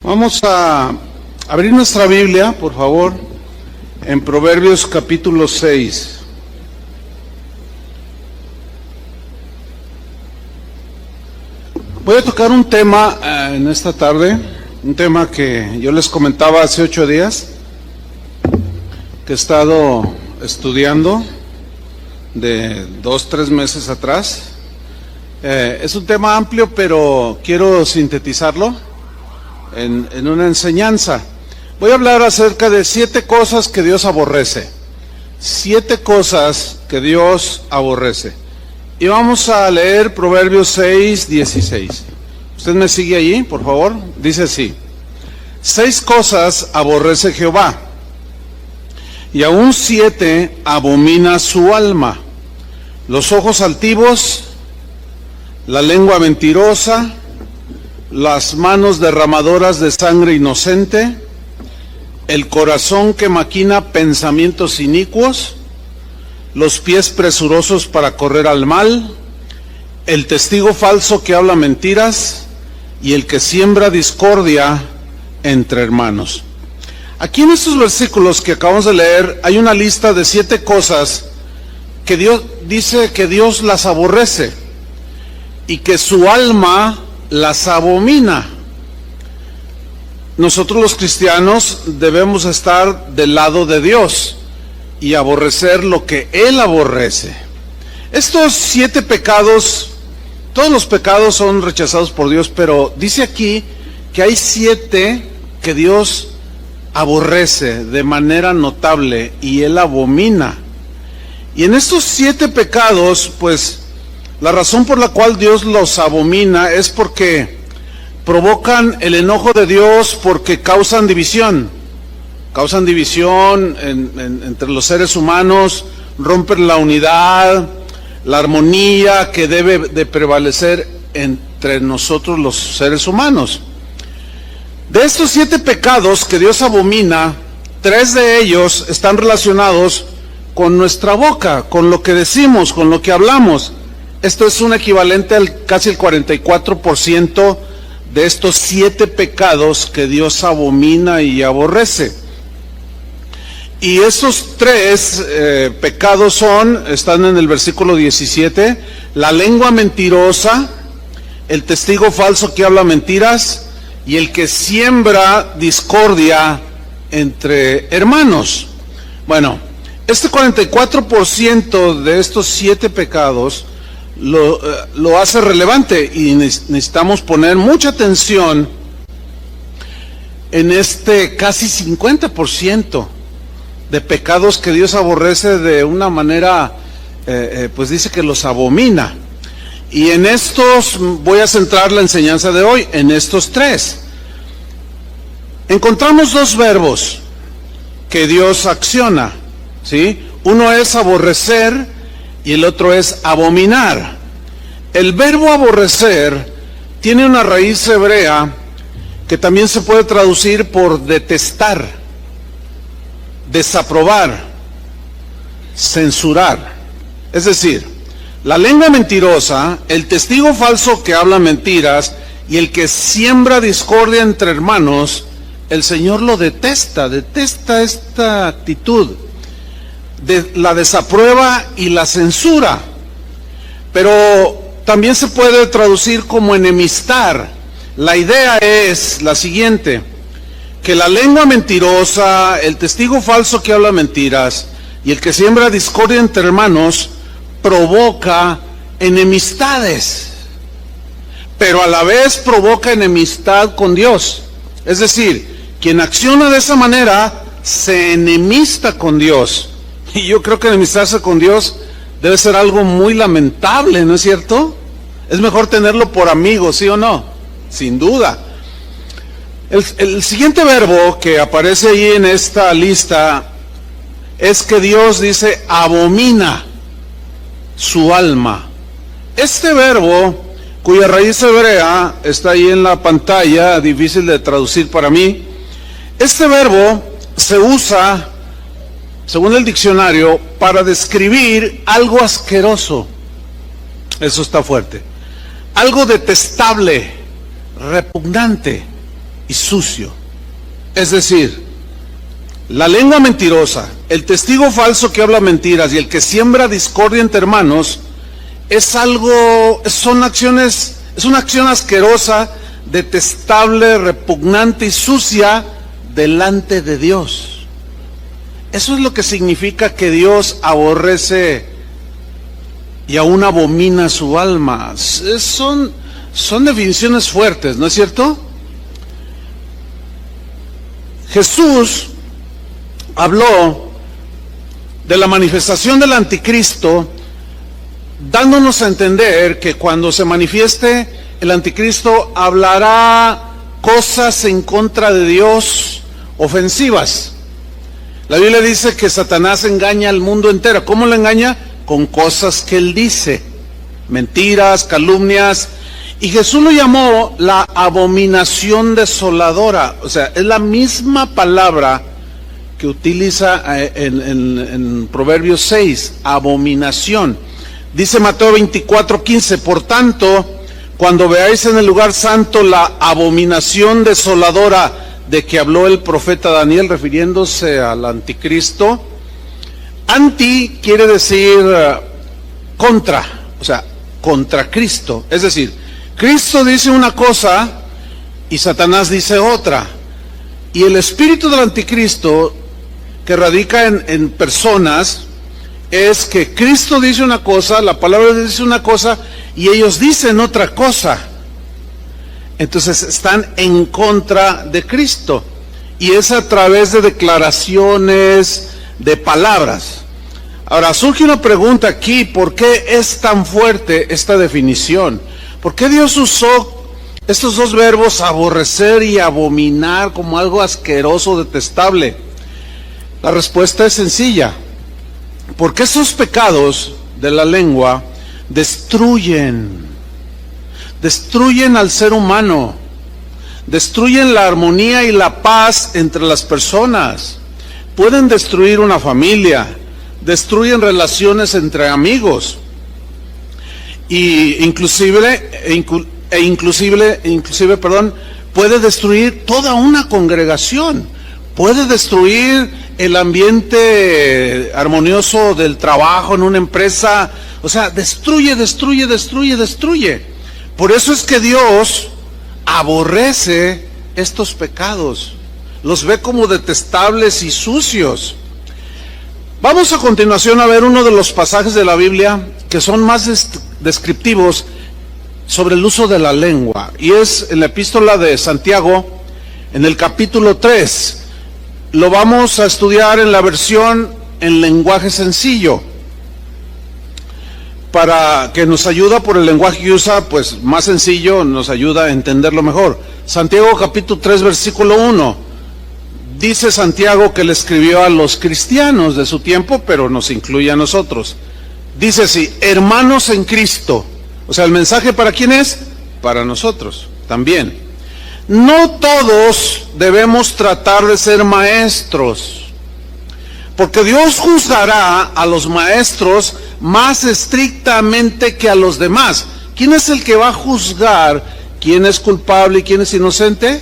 Vamos a abrir nuestra Biblia, por favor, en Proverbios capítulo 6. Voy a tocar un tema en esta tarde, un tema que yo les comentaba hace 8 días, que he estado estudiando de 2-3 meses atrás. Es un tema amplio, pero quiero sintetizarlo en una enseñanza. Voy a hablar acerca de 7 cosas que Dios aborrece. 7 cosas que Dios aborrece. Y vamos a leer Proverbios 6:16. ¿Usted me sigue allí, por favor? Dice así: 6 cosas aborrece Jehová, y aún 7 abomina su alma: los ojos altivos, la lengua mentirosa, las manos derramadoras de sangre inocente, el corazón que maquina pensamientos inicuos, los pies presurosos para correr al mal, el testigo falso que habla mentiras y el que siembra discordia entre hermanos. Aquí en estos versículos que acabamos de leer hay una lista de 7 cosas que Dios dice que Dios las aborrece y que su alma las abomina. Nosotros los cristianos debemos estar del lado de Dios y aborrecer lo que Él aborrece. Estos 7 pecados, todos los pecados son rechazados por Dios, pero dice aquí que hay 7 que Dios aborrece de manera notable y Él abomina. Y en estos 7 pecados, pues, la razón por la cual Dios los abomina es porque provocan el enojo de Dios, porque causan división. Causan división entre los seres humanos, rompen la unidad, la armonía que debe de prevalecer entre nosotros los seres humanos. De estos 7 pecados que Dios abomina, 3 de ellos están relacionados con nuestra boca, con lo que decimos, con lo que hablamos. Esto es un equivalente al casi el 44% de estos 7 pecados que Dios abomina y aborrece. Y esos 3 pecados están en el versículo 17, la lengua mentirosa, el testigo falso que habla mentiras y el que siembra discordia entre hermanos. Bueno, este 44% de estos 7 pecados lo hace relevante y necesitamos poner mucha atención en este casi 50% de pecados que Dios aborrece de una manera, pues dice que los abomina. Y en estos voy a centrar la enseñanza de hoy, en estos 3. Encontramos 2 verbos que Dios acciona, ¿sí? Uno es aborrecer y el otro es abominar. El verbo aborrecer tiene una raíz hebrea que también se puede traducir por detestar, desaprobar, censurar. Es decir, la lengua mentirosa, el testigo falso que habla mentiras y el que siembra discordia entre hermanos, el Señor lo detesta esta actitud. La desaprueba y la censura, pero también se puede traducir como enemistar. La idea es la siguiente: que la lengua mentirosa, el testigo falso que habla mentiras y el que siembra discordia entre hermanos provoca enemistades, pero a la vez provoca enemistad con Dios. Es decir, quien acciona de esa manera se enemista con Dios. Y yo creo que enemistarse con Dios debe ser algo muy lamentable, ¿no es cierto? Es mejor tenerlo por amigo, ¿sí o no? Sin duda. El siguiente verbo que aparece ahí en esta lista es que Dios dice abomina su alma. Este verbo, cuya raíz hebrea está ahí en la pantalla, difícil de traducir para mí, este verbo se usa, según el diccionario, para describir algo asqueroso. Eso está fuerte. Algo detestable, repugnante. y sucio. Es decir, la lengua mentirosa, el testigo falso que habla mentiras y el que siembra discordia entre hermanos es una acción asquerosa, detestable, repugnante y sucia delante de Dios. Eso es lo que significa que Dios aborrece y aún abomina su alma. Son definiciones fuertes, ¿no es cierto? Jesús habló de la manifestación del anticristo, dándonos a entender que cuando se manifieste el anticristo hablará cosas en contra de Dios, ofensivas. La Biblia dice que Satanás engaña al mundo entero. ¿Cómo lo engaña? Con cosas que él dice, mentiras, calumnias. Y Jesús lo llamó la abominación desoladora. O sea, es la misma palabra que utiliza en Proverbios 6, abominación. Dice Mateo 24:15, por tanto, cuando veáis en el lugar santo la abominación desoladora de que habló el profeta Daniel, refiriéndose al anticristo. Anti quiere decir contra, o sea, contra Cristo. Es decir, Cristo dice una cosa y Satanás dice otra. Y el espíritu del anticristo, que radica en personas, es que Cristo dice una cosa, la palabra dice una cosa, y ellos dicen otra cosa. Entonces están en contra de Cristo. Y es a través de declaraciones, de palabras. Ahora surge una pregunta aquí: ¿por qué es tan fuerte esta definición? ¿Por qué Dios usó estos dos verbos, aborrecer y abominar, como algo asqueroso, detestable? La respuesta es sencilla: porque esos pecados de la lengua destruyen al ser humano, destruyen la armonía y la paz entre las personas, pueden destruir una familia, destruyen relaciones entre amigos, y inclusive, puede destruir toda una congregación, puede destruir el ambiente armonioso del trabajo en una empresa. O sea, destruye. Por eso es que Dios aborrece estos pecados, los ve como detestables y sucios. Vamos a continuación a ver uno de los pasajes de la Biblia que son más descriptivos sobre el uso de la lengua, y es en la epístola de Santiago, en el capítulo 3. Lo vamos a estudiar en la versión en lenguaje sencillo, para que nos ayuda por el lenguaje que usa, pues más sencillo, nos ayuda a entenderlo mejor. Santiago capítulo 3 versículo 1. Dice Santiago que le escribió a los cristianos de su tiempo, pero nos incluye a nosotros. Dice así: hermanos en Cristo. O sea, ¿el mensaje para quién es? Para nosotros también. No todos debemos tratar de ser maestros, porque Dios juzgará a los maestros más estrictamente que a los demás. ¿Quién es el que va a juzgar quién es culpable y quién es inocente?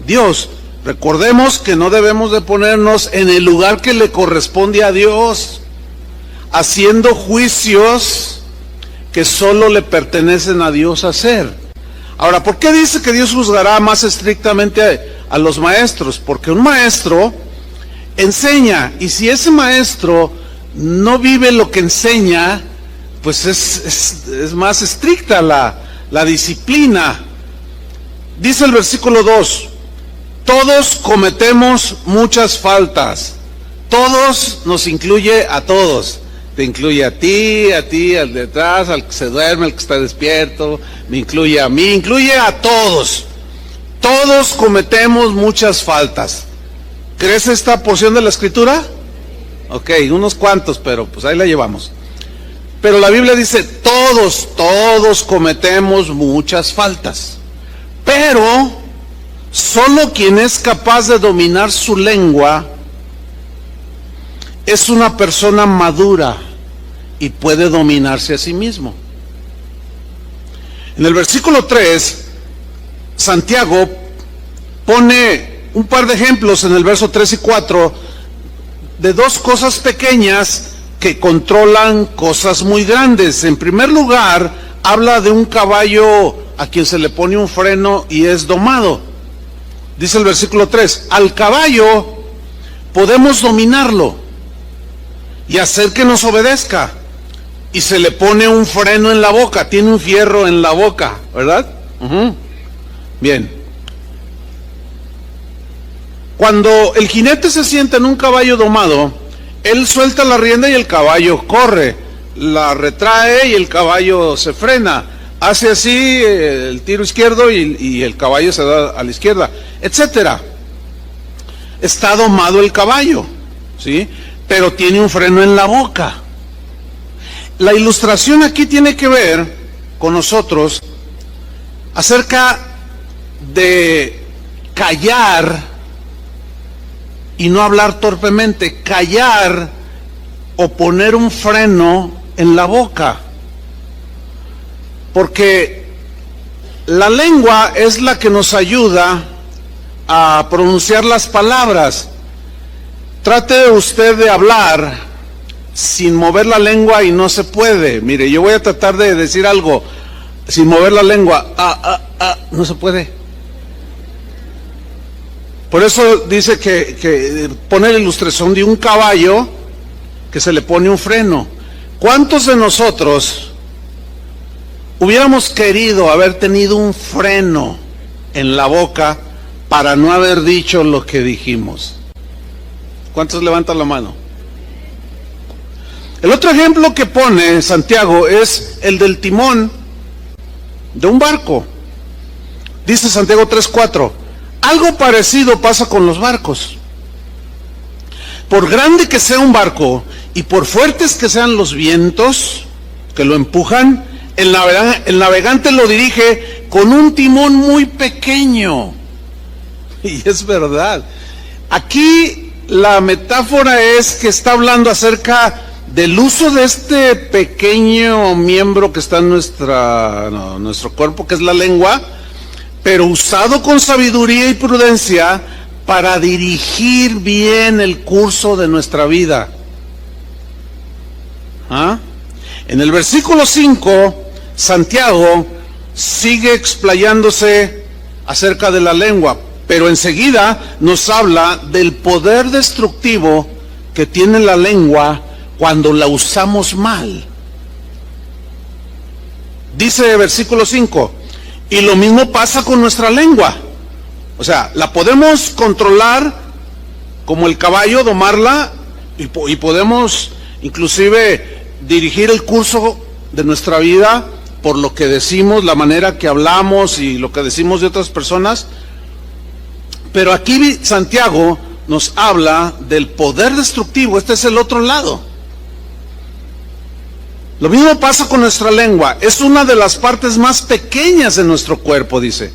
Dios. Recordemos que no debemos de ponernos en el lugar que le corresponde a Dios, haciendo juicios que solo le pertenecen a Dios hacer. Ahora, ¿por qué dice que Dios juzgará más estrictamente a los maestros? Porque un maestro enseña, y si ese maestro no vive lo que enseña, pues es más estricta la disciplina. Dice el versículo 2: todos cometemos muchas faltas. Todos nos incluye a todos. Te incluye a ti, al de atrás, al que se duerme, al que está despierto, me incluye a mí, incluye a todos. Todos cometemos muchas faltas. ¿Crees esta porción de la Escritura? Ok, unos cuantos, pero pues ahí la llevamos. Pero la Biblia dice: todos cometemos muchas faltas. Pero solo quien es capaz de dominar su lengua es una persona madura y puede dominarse a sí mismo. En el versículo 3, Santiago pone un par de ejemplos en el verso 3 y 4 de dos cosas pequeñas que controlan cosas muy grandes. En primer lugar, habla de un caballo a quien se le pone un freno y es domado. Dice el versículo 3, al caballo podemos dominarlo y hacer que nos obedezca. Y se le pone un freno en la boca, tiene un fierro en la boca, ¿verdad? Bien. Cuando el jinete se sienta en un caballo domado, él suelta la rienda y el caballo corre, la retrae y el caballo se frena, hace así el tiro izquierdo y el caballo se da a la izquierda, etcétera. Está domado el caballo, ¿sí? Pero tiene un freno en la boca. La ilustración aquí tiene que ver con nosotros acerca de callar y no hablar torpemente, callar o poner un freno en la boca. Porque la lengua es la que nos ayuda a pronunciar las palabras. Trate usted de hablar sin mover la lengua y no se puede. Mire, yo voy a tratar de decir algo sin mover la lengua. No se puede. Por eso dice que pone la ilustración de un caballo que se le pone un freno. ¿Cuántos de nosotros hubiéramos querido haber tenido un freno en la boca para no haber dicho lo que dijimos? ¿Cuántos levantan la mano? El otro ejemplo que pone Santiago es el del timón de un barco. Dice Santiago 3:4, algo parecido pasa con los barcos. Por grande que sea un barco y por fuertes que sean los vientos que lo empujan, el navegante lo dirige con un timón muy pequeño. Y es verdad. Aquí la metáfora es que está hablando acerca del uso de este pequeño miembro que está en nuestro cuerpo, que es la lengua, pero usado con sabiduría y prudencia para dirigir bien el curso de nuestra vida. En el versículo 5, Santiago sigue explayándose acerca de la lengua, pero enseguida nos habla del poder destructivo que tiene la lengua cuando la usamos mal. Dice versículo 5, y lo mismo pasa con nuestra lengua. O sea, la podemos controlar como el caballo, domarla, y podemos inclusive dirigir el curso de nuestra vida por lo que decimos, la manera que hablamos y lo que decimos de otras personas. Pero aquí Santiago nos habla del poder destructivo. Este es el otro lado. Lo mismo pasa con nuestra lengua. Es una de las partes más pequeñas de nuestro cuerpo, dice,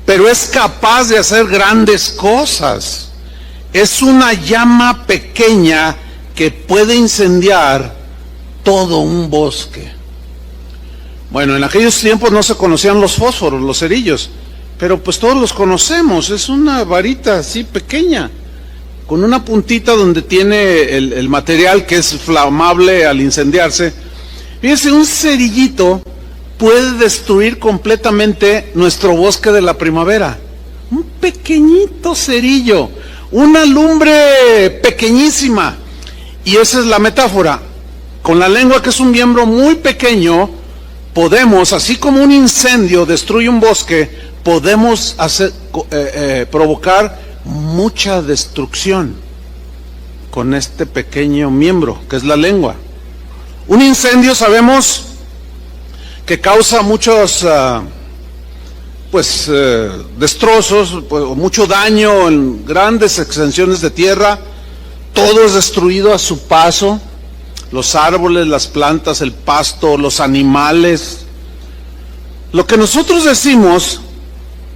pero es capaz de hacer grandes cosas. Es una llama pequeña que puede incendiar todo un bosque. Bueno, en aquellos tiempos no se conocían los fósforos, los cerillos, pero pues todos los conocemos. Es una varita así pequeña, con una puntita donde tiene el material que es flamable al incendiarse. Fíjense, un cerillito puede destruir completamente nuestro bosque de la primavera. Un pequeñito cerillo, una lumbre pequeñísima. Y esa es la metáfora. Con la lengua, que es un miembro muy pequeño, podemos, así como un incendio destruye un bosque, podemos provocar mucha destrucción con este pequeño miembro, que es la lengua. Un incendio, sabemos que causa muchos destrozos, mucho daño en grandes extensiones de tierra. Todo es destruido a su paso: los árboles, las plantas, el pasto, los animales. Lo que nosotros decimos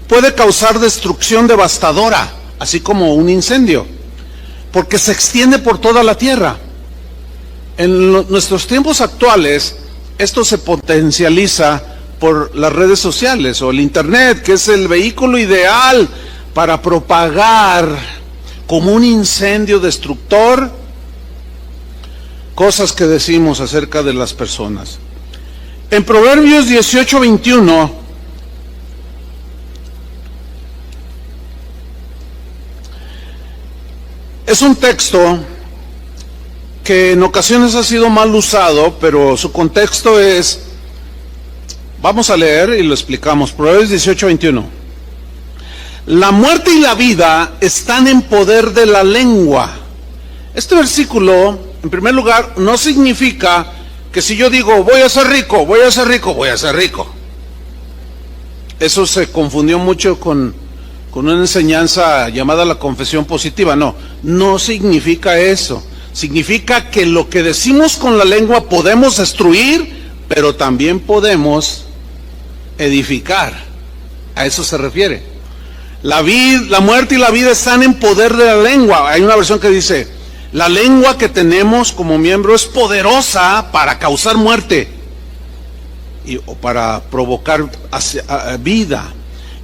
puede causar destrucción devastadora, así como un incendio, porque se extiende por toda la tierra. En nuestros tiempos actuales, esto se potencializa por las redes sociales o el internet, que es el vehículo ideal para propagar como un incendio destructor cosas que decimos acerca de las personas. En Proverbios 18:21 es un texto que en ocasiones ha sido mal usado, pero su contexto es, vamos a leer y lo explicamos. Proverbios 18:21. La muerte y la vida están en poder de la lengua. Este versículo, en primer lugar, no significa que si yo digo voy a ser rico, voy a ser rico, voy a ser rico. Eso se confundió mucho con una enseñanza llamada la confesión positiva. No significa eso. Significa que lo que decimos con la lengua podemos destruir, pero también podemos edificar. A eso se refiere. La muerte y la vida están en poder de la lengua. Hay una versión que dice, la lengua que tenemos como miembro es poderosa para causar muerte o para provocar vida.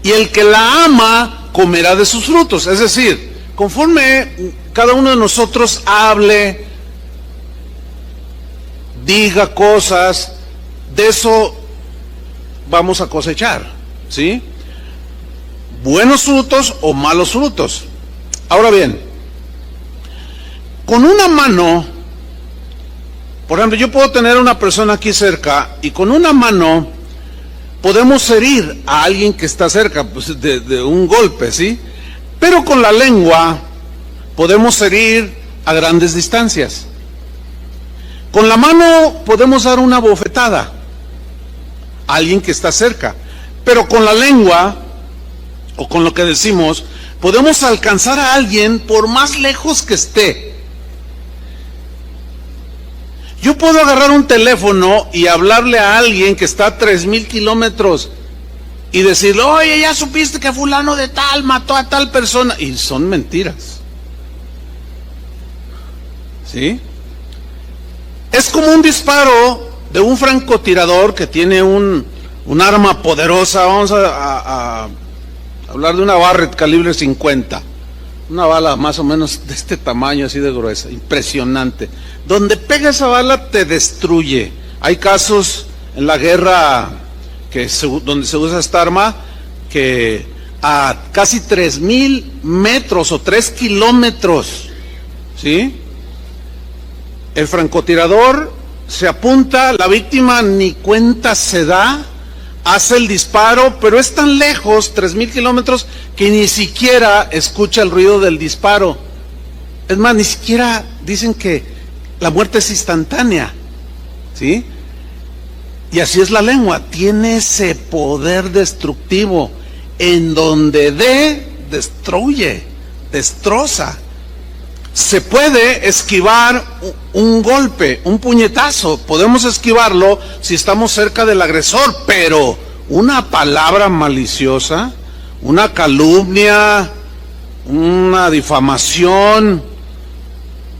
Y el que la ama comerá de sus frutos. Es decir, conforme cada uno de nosotros hable, diga cosas, de eso vamos a cosechar, ¿sí? Buenos frutos o malos frutos. Ahora bien, con una mano, por ejemplo, yo puedo tener a una persona aquí cerca y con una mano podemos herir a alguien que está cerca, pues, de un golpe, ¿sí? Pero con la lengua podemos herir a grandes distancias. Con la mano podemos dar una bofetada a alguien que está cerca, pero con la lengua o con lo que decimos podemos alcanzar a alguien por más lejos que esté. Yo puedo agarrar un teléfono y hablarle a alguien que está a 3,000 kilómetros y decirle, oye, ya supiste que fulano de tal mató a tal persona, y son mentiras, ¿sí? Es como un disparo de un francotirador que tiene un arma poderosa. Vamos a hablar de una Barrett calibre 50, una bala más o menos de este tamaño, así de gruesa, impresionante. Donde pega esa bala te destruye. Hay casos en la guerra donde se usa esta arma que a casi 3,000 metros o 3 kilómetros, ¿sí? El francotirador se apunta, la víctima ni cuenta se da, hace el disparo, pero es tan lejos, 3,000 kilómetros, que ni siquiera escucha el ruido del disparo. Es más, ni siquiera dicen que la muerte es instantánea, ¿sí? Y así es la lengua, tiene ese poder destructivo, en donde destruye, destroza. Se puede esquivar un golpe, un puñetazo, podemos esquivarlo si estamos cerca del agresor, pero una palabra maliciosa, una calumnia, una difamación,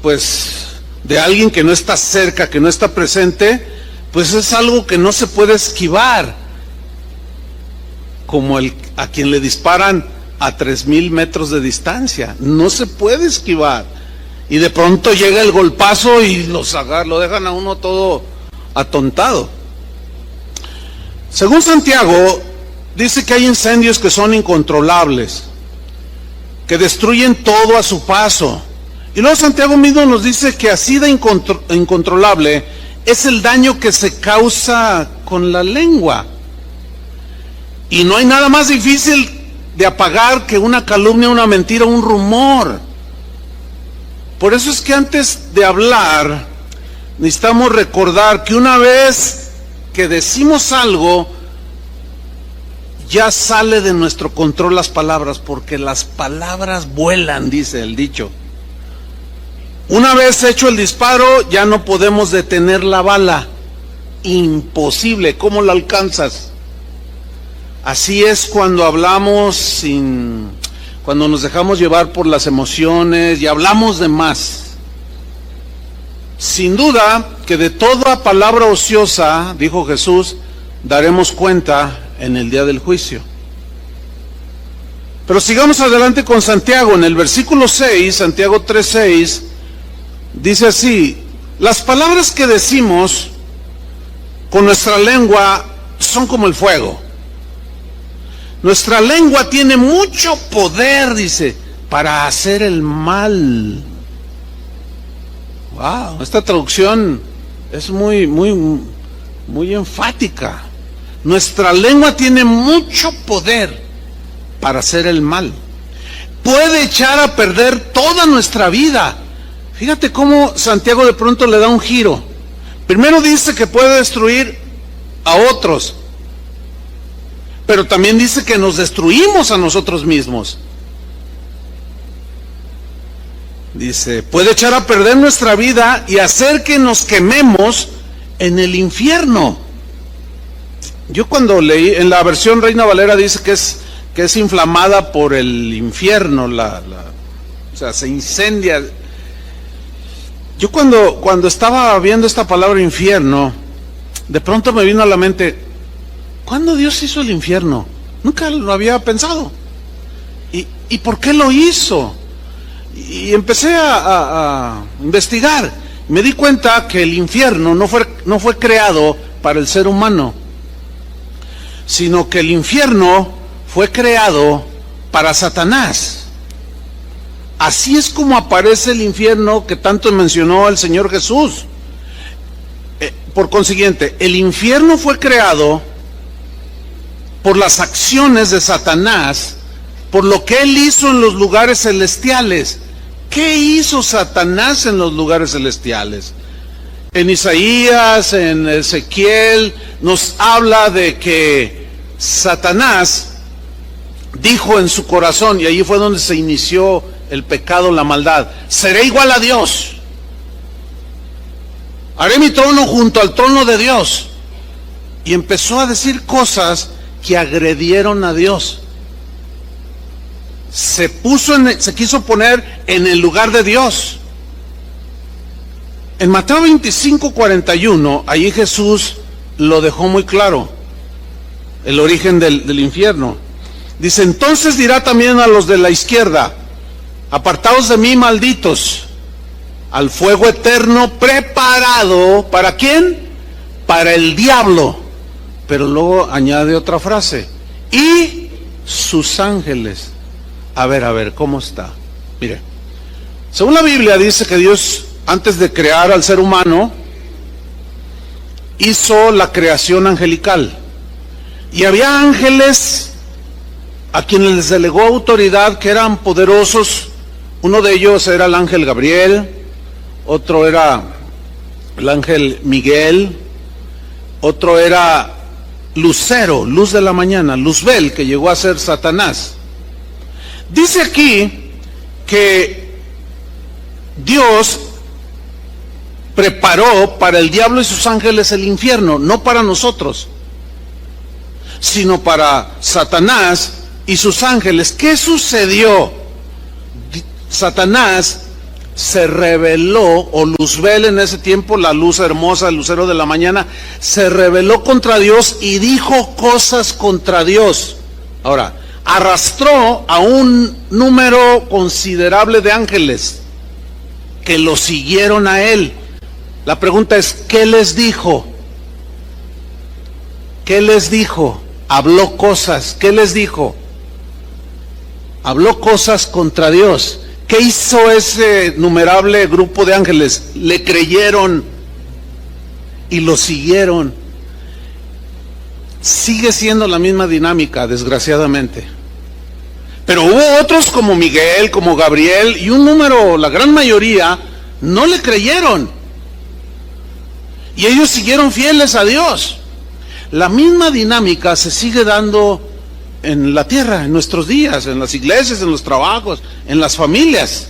pues de alguien que no está cerca, que no está presente, pues es algo que no se puede esquivar, como a quien le disparan a 3,000 metros de distancia, no se puede esquivar. Y de pronto llega el golpazo y lo dejan a uno todo atontado. Según Santiago, dice que hay incendios que son incontrolables, que destruyen todo a su paso. Y luego Santiago mismo nos dice que así de incontrolable es el daño que se causa con la lengua. Y no hay nada más difícil de apagar que una calumnia, una mentira, un rumor. Por eso es que antes de hablar, necesitamos recordar que una vez que decimos algo, ya sale de nuestro control las palabras, porque las palabras vuelan, dice el dicho. Una vez hecho el disparo, ya no podemos detener la bala. Imposible, ¿cómo la alcanzas? Así es cuando hablamos cuando nos dejamos llevar por las emociones y hablamos de más. Sin duda que de toda palabra ociosa, dijo Jesús, daremos cuenta en el día del juicio. Pero sigamos adelante con Santiago. En el versículo 6, Santiago 3:6, dice así: las palabras que decimos con nuestra lengua son como el fuego. Nuestra lengua tiene mucho poder, dice, para hacer el mal. Wow, esta traducción es muy enfática. Nuestra lengua tiene mucho poder para hacer el mal. Puede echar a perder toda nuestra vida. Fíjate cómo Santiago de pronto le da un giro. Primero dice que puede destruir a otros, pero también dice que nos destruimos a nosotros mismos. Dice, puede echar a perder nuestra vida y hacer que nos quememos en el infierno. Yo cuando leí, en la versión Reina Valera dice que es inflamada por el infierno, o sea, se incendia. Yo cuando estaba viendo esta palabra infierno, de pronto me vino a la mente, ¿cuándo Dios hizo el infierno? Nunca lo había pensado. ¿Y por qué lo hizo? Y empecé a investigar. Me di cuenta que el infierno no fue creado para el ser humano, sino que el infierno fue creado para Satanás. Así es como aparece el infierno que tanto mencionó el Señor Jesús. Por consiguiente, el infierno fue creado por las acciones de Satanás, por lo que él hizo en los lugares celestiales. ¿Qué hizo Satanás en los lugares celestiales? En Isaías, en Ezequiel, nos habla de que Satanás dijo en su corazón, y ahí fue donde se inició el pecado, la maldad: seré igual a Dios, haré mi trono junto al trono de Dios. Y empezó a decir cosas que agredieron a Dios. Se quiso poner en el lugar de Dios. En Mateo 25:41, ahí Jesús lo dejó muy claro, el origen del infierno. Dice, entonces dirá también a los de la izquierda, apartaos de mí, malditos, al fuego eterno preparado, ¿para quién? Para el diablo. Pero luego añade otra frase, y sus ángeles. A ver, ¿cómo está? Mire, según la Biblia dice que Dios, antes de crear al ser humano, hizo la creación angelical. Y había ángeles a quienes les delegó autoridad, que eran poderosos. Uno de ellos era el ángel Gabriel, otro era el ángel Miguel, otro era Lucero, luz de la mañana, Luzbel, que llegó a ser Satanás. Dice aquí que Dios preparó para el diablo y sus ángeles el infierno, no para nosotros, sino para Satanás y sus ángeles. ¿Qué sucedió? Satanás se rebeló, o Luzbel en ese tiempo, la luz hermosa, el lucero de la mañana, se rebeló contra Dios y dijo cosas contra Dios. Ahora, arrastró a un número considerable de ángeles que lo siguieron a él. La pregunta es, ¿qué les dijo? ¿Qué les dijo? Habló cosas. ¿Qué les dijo? Habló cosas contra Dios. ¿Qué hizo ese numerable grupo de ángeles? Le creyeron y lo siguieron. Sigue siendo la misma dinámica, desgraciadamente. Pero hubo otros como Miguel, como Gabriel, y un número, la gran mayoría, no le creyeron. Y ellos siguieron fieles a Dios. La misma dinámica se sigue dando en la tierra, en nuestros días, en las iglesias, en los trabajos, en las familias,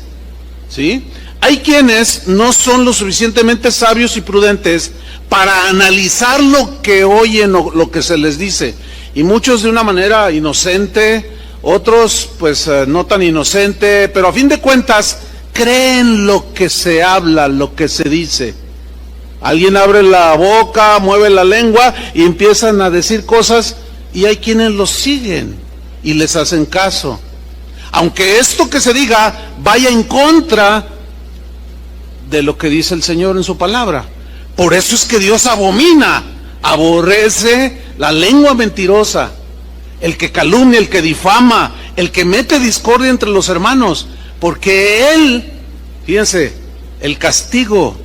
¿sí? Hay quienes no son lo suficientemente sabios y prudentes para analizar lo que oyen o lo que se les dice, y muchos de una manera inocente, otros pues no tan inocente, pero a fin de cuentas creen lo que se habla, lo que se dice. Alguien abre la boca, mueve la lengua y empiezan a decir cosas, y hay quienes los siguen y les hacen caso. aunque esto que se diga vaya en contra de lo que dice el Señor en su palabra. Por eso es que Dios abomina, aborrece la lengua mentirosa, el que calumnia, el que difama, el que mete discordia entre los hermanos, porque Él, fíjense, el castigo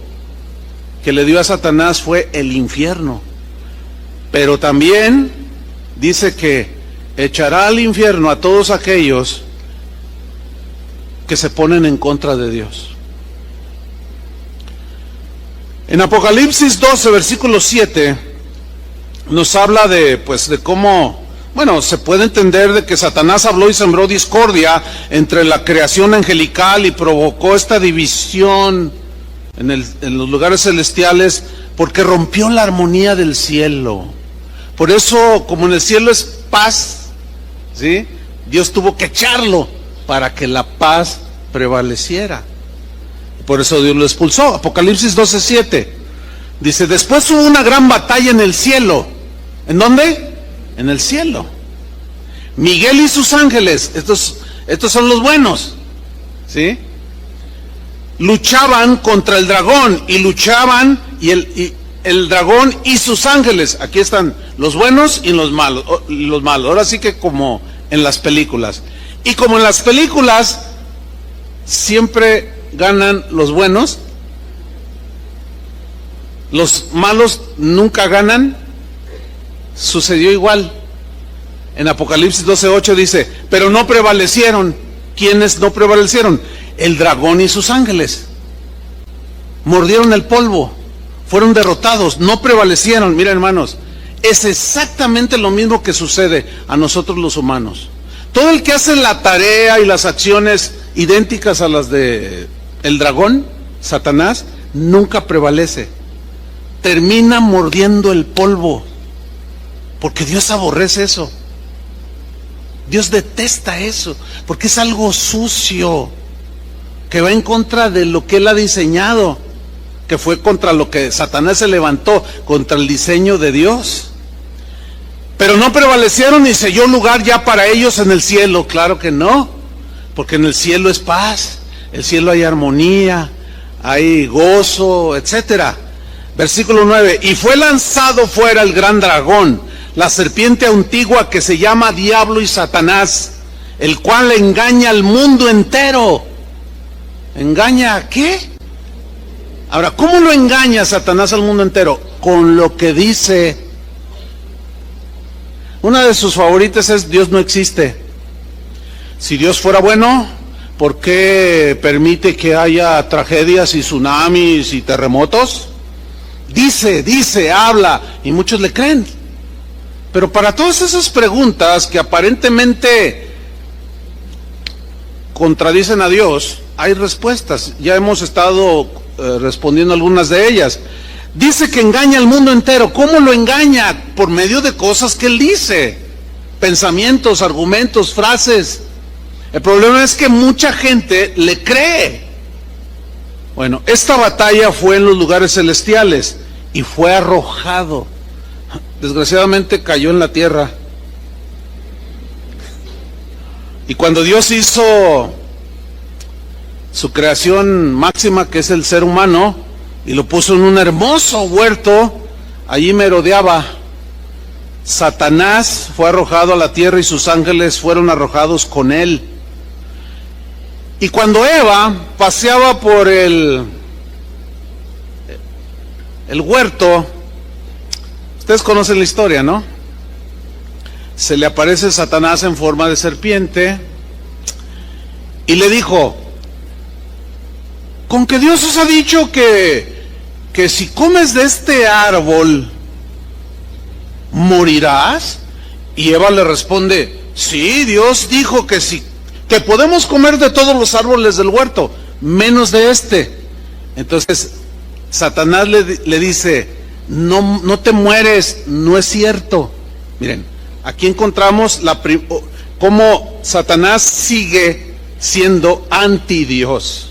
que le dio a Satanás fue el infierno, pero también dice que echará al infierno a todos aquellos que se ponen en contra de Dios. En Apocalipsis 12, versículo 7, nos habla de cómo, se puede entender de que Satanás habló y sembró discordia entre la creación angelical y provocó esta división en los lugares celestiales, porque rompió la armonía del cielo. Por eso, como en el cielo es paz, ¿sí?, Dios tuvo que echarlo para que la paz prevaleciera. Por eso Dios lo expulsó. Apocalipsis 12:7 dice: después hubo una gran batalla en el cielo. ¿En dónde? En el cielo. Miguel y sus ángeles, estos son los buenos, ¿sí?, luchaban contra el dragón, y luchaban, y el dragón y sus ángeles. Aquí están los buenos y los malos. Ahora sí que como en las películas. Y como en las películas siempre ganan los buenos, los malos nunca ganan, sucedió igual. En Apocalipsis 12:8 dice: pero no prevalecieron. ¿Quiénes no prevalecieron? El dragón y sus ángeles. Mordieron el polvo, fueron derrotados, no prevalecieron. Mira, hermanos, es exactamente lo mismo que sucede a nosotros los humanos. Todo el que hace la tarea y las acciones idénticas a las de el dragón, Satanás, nunca prevalece. Termina mordiendo el polvo, porque Dios aborrece eso. Dios detesta eso, porque es algo sucio, que va en contra de lo que Él ha diseñado, que fue contra lo que Satanás se levantó, contra el diseño de Dios. Pero no prevalecieron y selló lugar ya para ellos en el cielo. Claro que no, porque en el cielo es paz, en el cielo hay armonía, hay gozo, etcétera. Versículo 9: y fue lanzado fuera el gran dragón, la serpiente antigua que se llama Diablo y Satanás, el cual engaña al mundo entero. ¿Engaña a qué? Ahora, ¿cómo lo engaña Satanás al mundo entero? Con lo que dice. Una de sus favoritas es: Dios no existe. Si Dios fuera bueno, ¿por qué permite que haya tragedias y tsunamis y terremotos? Dice, habla, y muchos le creen. Pero para todas esas preguntas que aparentemente contradicen a Dios, hay respuestas. Ya hemos estado respondiendo algunas de ellas. Dice que engaña al mundo entero. ¿Cómo lo engaña? Por medio de cosas que Él dice. Pensamientos, argumentos, frases. El problema es que mucha gente le cree. Bueno, esta batalla fue en los lugares celestiales y fue arrojado. Desgraciadamente cayó en la tierra. Y cuando Dios hizo su creación máxima, que es el ser humano, y lo puso en un hermoso huerto, allí merodeaba. Satanás fue arrojado a la tierra y sus ángeles fueron arrojados con él. Y cuando Eva paseaba por el huerto, ustedes conocen la historia, ¿no? Se le aparece Satanás en forma de serpiente y le dijo: con que Dios os ha dicho que si comes de este árbol morirás. Y Eva le responde: sí, Dios dijo que podemos comer de todos los árboles del huerto, menos de este. Entonces Satanás le dice: no te mueres, no es cierto. Miren, aquí encontramos cómo Satanás sigue siendo anti Dios.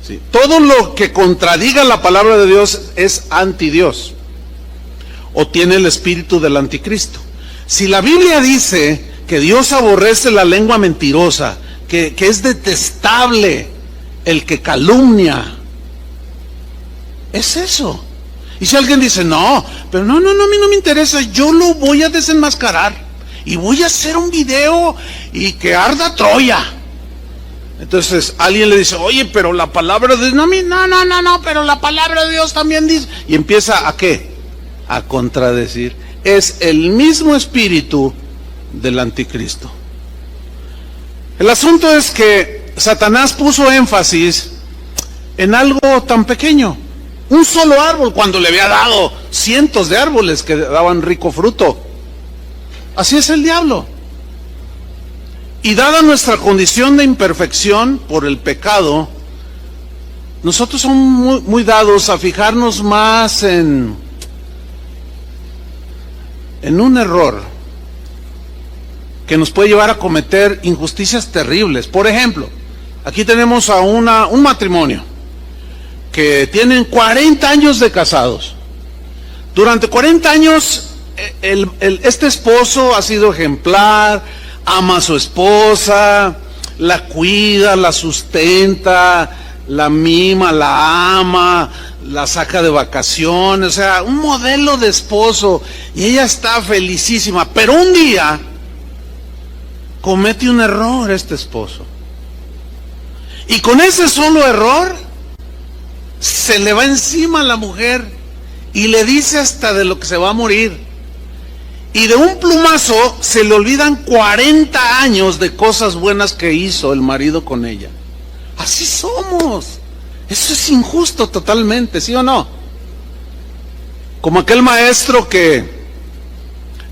¿Sí? Todo lo que contradiga la palabra de Dios es anti Dios, o tiene el espíritu del anticristo. Si la Biblia dice que Dios aborrece la lengua mentirosa, que es detestable el que calumnia. Es eso. Y si alguien dice, no, pero no, a mí no me interesa, yo lo voy a desenmascarar y voy a hacer un video y que arda Troya. Entonces alguien le dice, oye, pero la palabra de Dios, no, pero la palabra de Dios también dice. Y empieza ¿a qué? A contradecir. Es el mismo espíritu del anticristo. El asunto es que Satanás puso énfasis en algo tan pequeño, un solo árbol, cuando le había dado cientos de árboles que daban rico fruto. Así es el diablo. Y dada nuestra condición de imperfección por el pecado, nosotros somos muy dados a fijarnos más en un error que nos puede llevar a cometer injusticias terribles. Por ejemplo, aquí tenemos a un matrimonio que tienen 40 años de casados. Durante 40 años, este esposo ha sido ejemplar, ama a su esposa, la cuida, la sustenta, la mima, la ama, la saca de vacaciones, o sea, un modelo de esposo, y ella está felicísima. Pero un día comete un error este esposo, y con ese solo error se le va encima a la mujer y le dice hasta de lo que se va a morir, y de un plumazo se le olvidan 40 años de cosas buenas que hizo el marido con ella. Así somos. Eso es injusto totalmente, ¿sí o no? Como aquel maestro que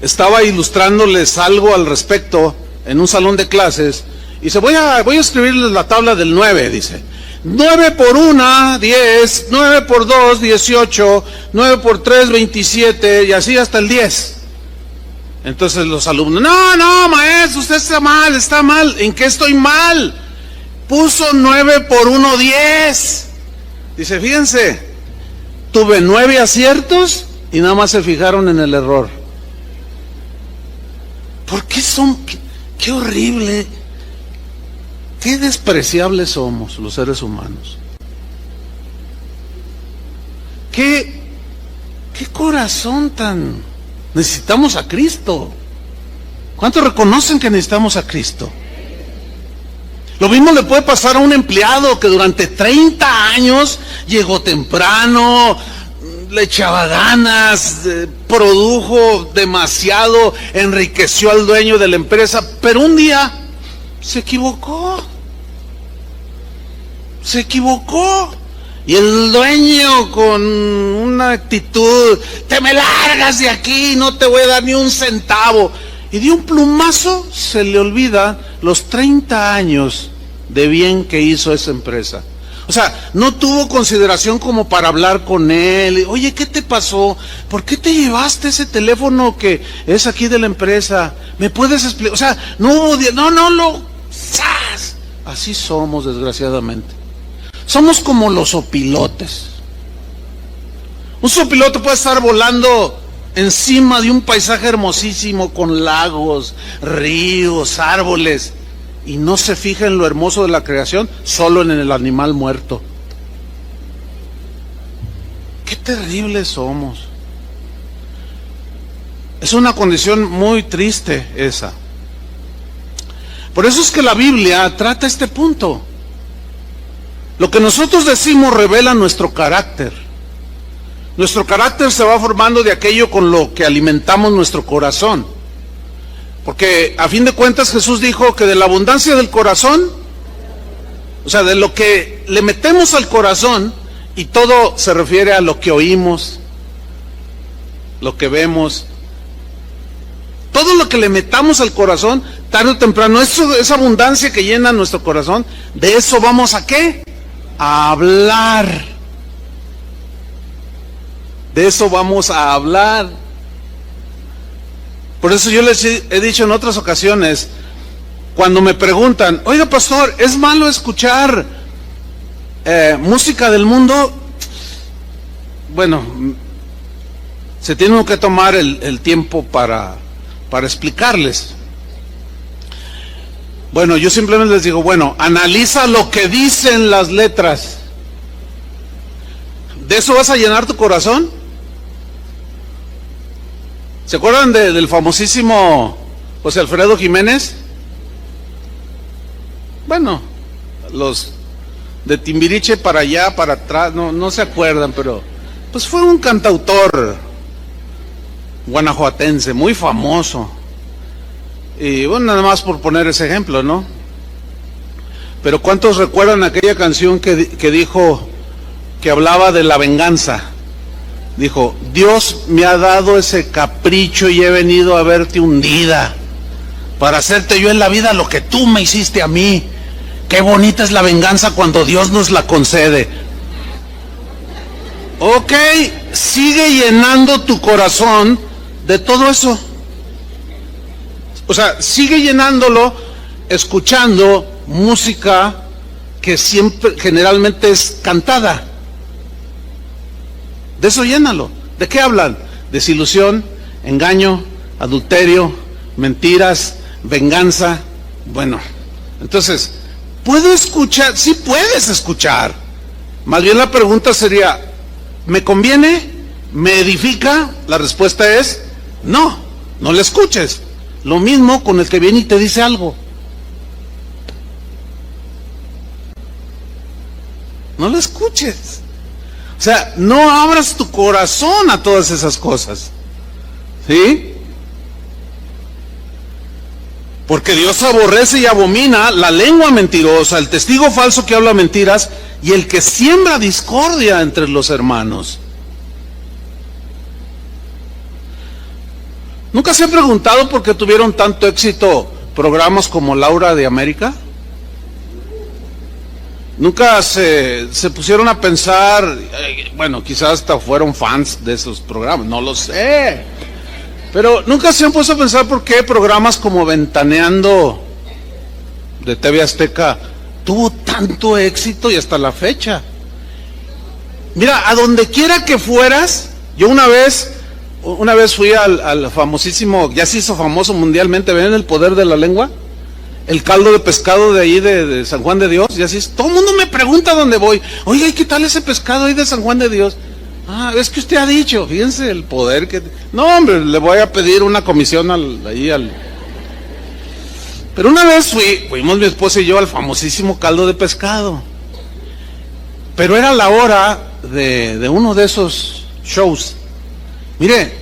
estaba ilustrándoles algo al respecto en un salón de clases, y dice, voy a escribirles la tabla del 9, dice. 9 por 1, 10, 9 por 2, 18, 9 por 3, 27, y así hasta el 10. Entonces los alumnos, no, maestro, usted está mal. ¿En qué estoy mal? Puso 9 por 1, 10. Dice, fíjense, tuve 9 aciertos y nada más se fijaron en el error. ¿Por qué son? Qué horrible, qué despreciables somos los seres humanos. Qué corazón tan... Necesitamos a Cristo. ¿Cuántos reconocen que necesitamos a Cristo? Lo mismo le puede pasar a un empleado que durante 30 años llegó temprano, le echaba ganas, produjo demasiado, enriqueció al dueño de la empresa, pero un día se equivocó. Y el dueño, con una actitud, te me largas de aquí, no te voy a dar ni un centavo. Y de un plumazo se le olvida los 30 años de bien que hizo esa empresa. O sea, no tuvo consideración como para hablar con él. Oye, ¿qué te pasó? ¿Por qué te llevaste ese teléfono que es aquí de la empresa? ¿Me puedes explicar? O sea, ¡zas! Así somos, desgraciadamente. Somos como los opilotes. Un sopilote puede estar volando encima de un paisaje hermosísimo con lagos, ríos, árboles, y no se fija en lo hermoso de la creación, solo en el animal muerto. Qué terribles somos. Es una condición muy triste esa. Por eso es que la Biblia trata este punto. Lo que nosotros decimos revela nuestro carácter. Nuestro carácter se va formando de aquello con lo que alimentamos nuestro corazón. Porque a fin de cuentas Jesús dijo que de la abundancia del corazón, o sea, de lo que le metemos al corazón, y todo se refiere a lo que oímos, lo que vemos, todo lo que le metamos al corazón, tarde o temprano, esa abundancia que llena nuestro corazón, de eso vamos a ¿qué? A hablar. De eso vamos a hablar. Por eso yo les he dicho en otras ocasiones, cuando me preguntan, oiga pastor, ¿es malo escuchar música del mundo? Bueno, se tiene que tomar el tiempo para explicarles. Bueno, yo simplemente les digo, bueno, analiza lo que dicen las letras. ¿De eso vas a llenar tu corazón? ¿Se acuerdan del famosísimo José Alfredo Jiménez? Bueno, los de Timbiriche para allá, para atrás, no se acuerdan, pero pues fue un cantautor guanajuatense, muy famoso. Y bueno, nada más por poner ese ejemplo, ¿no? Pero ¿cuántos recuerdan aquella canción que dijo, que hablaba de la venganza? Dijo, Dios me ha dado ese capricho y he venido a verte hundida, para hacerte yo en la vida lo que tú me hiciste a mí. Qué bonita es la venganza cuando Dios nos la concede. Ok, sigue llenando tu corazón de todo eso. O sea, sigue llenándolo escuchando música que siempre, generalmente es cantada. De eso llénalo. ¿De qué hablan? Desilusión, engaño, adulterio, mentiras, venganza. Bueno, entonces, ¿puedo escuchar? Sí puedes escuchar. Más bien la pregunta sería, ¿me conviene? ¿Me edifica? La respuesta es, no, no le escuches. Lo mismo con el que viene y te dice algo. No lo escuches. O sea, no abras tu corazón a todas esas cosas. ¿Sí? Porque Dios aborrece y abomina la lengua mentirosa, el testigo falso que habla mentiras y el que siembra discordia entre los hermanos. ¿Nunca se han preguntado por qué tuvieron tanto éxito programas como Laura de América? ¿Nunca se pusieron a pensar, bueno, quizás hasta fueron fans de esos programas, no lo sé, pero nunca se han puesto a pensar por qué programas como Ventaneando de TV Azteca tuvo tanto éxito y hasta la fecha? Mira, a donde quiera que fueras, yo una vez fui al famosísimo, ya se hizo famoso mundialmente, ¿ven El Poder de la Lengua? El caldo de pescado de ahí de San Juan de Dios, y así es. Todo el mundo me pregunta dónde voy. Oiga, ¿y qué tal ese pescado ahí de San Juan de Dios? Ah, es que usted ha dicho, fíjense el poder que... No, hombre, le voy a pedir una comisión Pero una vez fuimos mi esposa y yo al famosísimo caldo de pescado. Pero era la hora de uno de esos shows. Mire,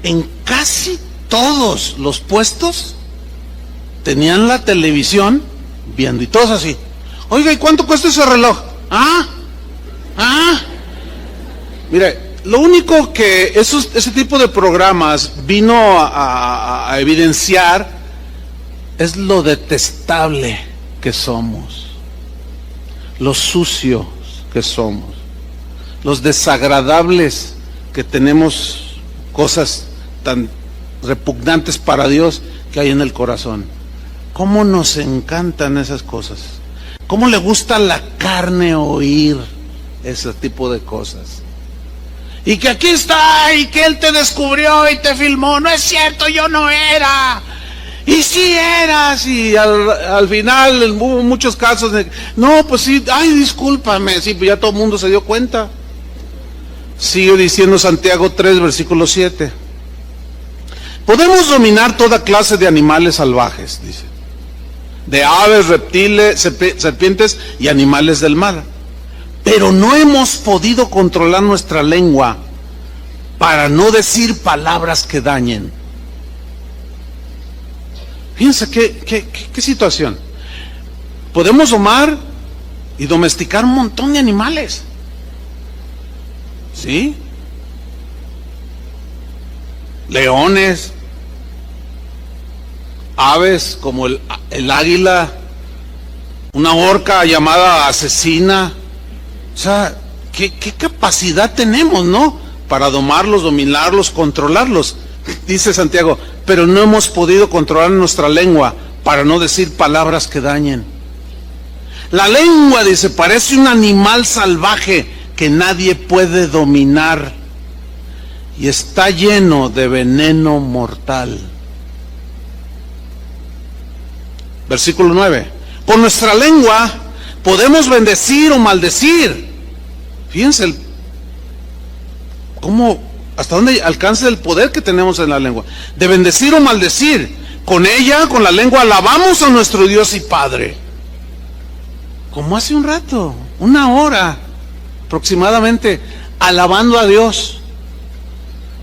en casi todos los puestos tenían la televisión viendo y todos así. Oiga, ¿y cuánto cuesta ese reloj? Mire, lo único que ese tipo de programas vino a evidenciar es lo detestable que somos, lo sucios que somos, los desagradables que tenemos, cosas tan repugnantes para Dios que hay en el corazón. ¿Cómo nos encantan esas cosas? ¿Cómo le gusta a la carne oír ese tipo de cosas? Y que aquí está, y que él te descubrió y te filmó. No es cierto, yo no era. Y sí eras. Y al final hubo muchos casos de, no, pues sí, ay, discúlpame. Sí, pues ya todo el mundo se dio cuenta. Sigue diciendo Santiago 3, versículo 7. Podemos dominar toda clase de animales salvajes, dice, de aves, reptiles, serpientes y animales del mar, pero no hemos podido controlar nuestra lengua para no decir palabras que dañen. Fíjense qué situación. Podemos domar y domesticar un montón de animales, ¿sí? Leones, aves como el águila, una orca llamada asesina. O sea, ¿qué capacidad tenemos, no? Para domarlos, dominarlos, controlarlos. Dice Santiago, pero no hemos podido controlar nuestra lengua para no decir palabras que dañen. La lengua, dice, parece un animal salvaje que nadie puede dominar y está lleno de veneno mortal. Versículo 9. Con nuestra lengua podemos bendecir o maldecir. Fíjense hasta dónde alcanza el poder que tenemos en la lengua. De bendecir o maldecir. Con ella, con la lengua, alabamos a nuestro Dios y Padre. Como hace un rato, 1 hora aproximadamente, alabando a Dios,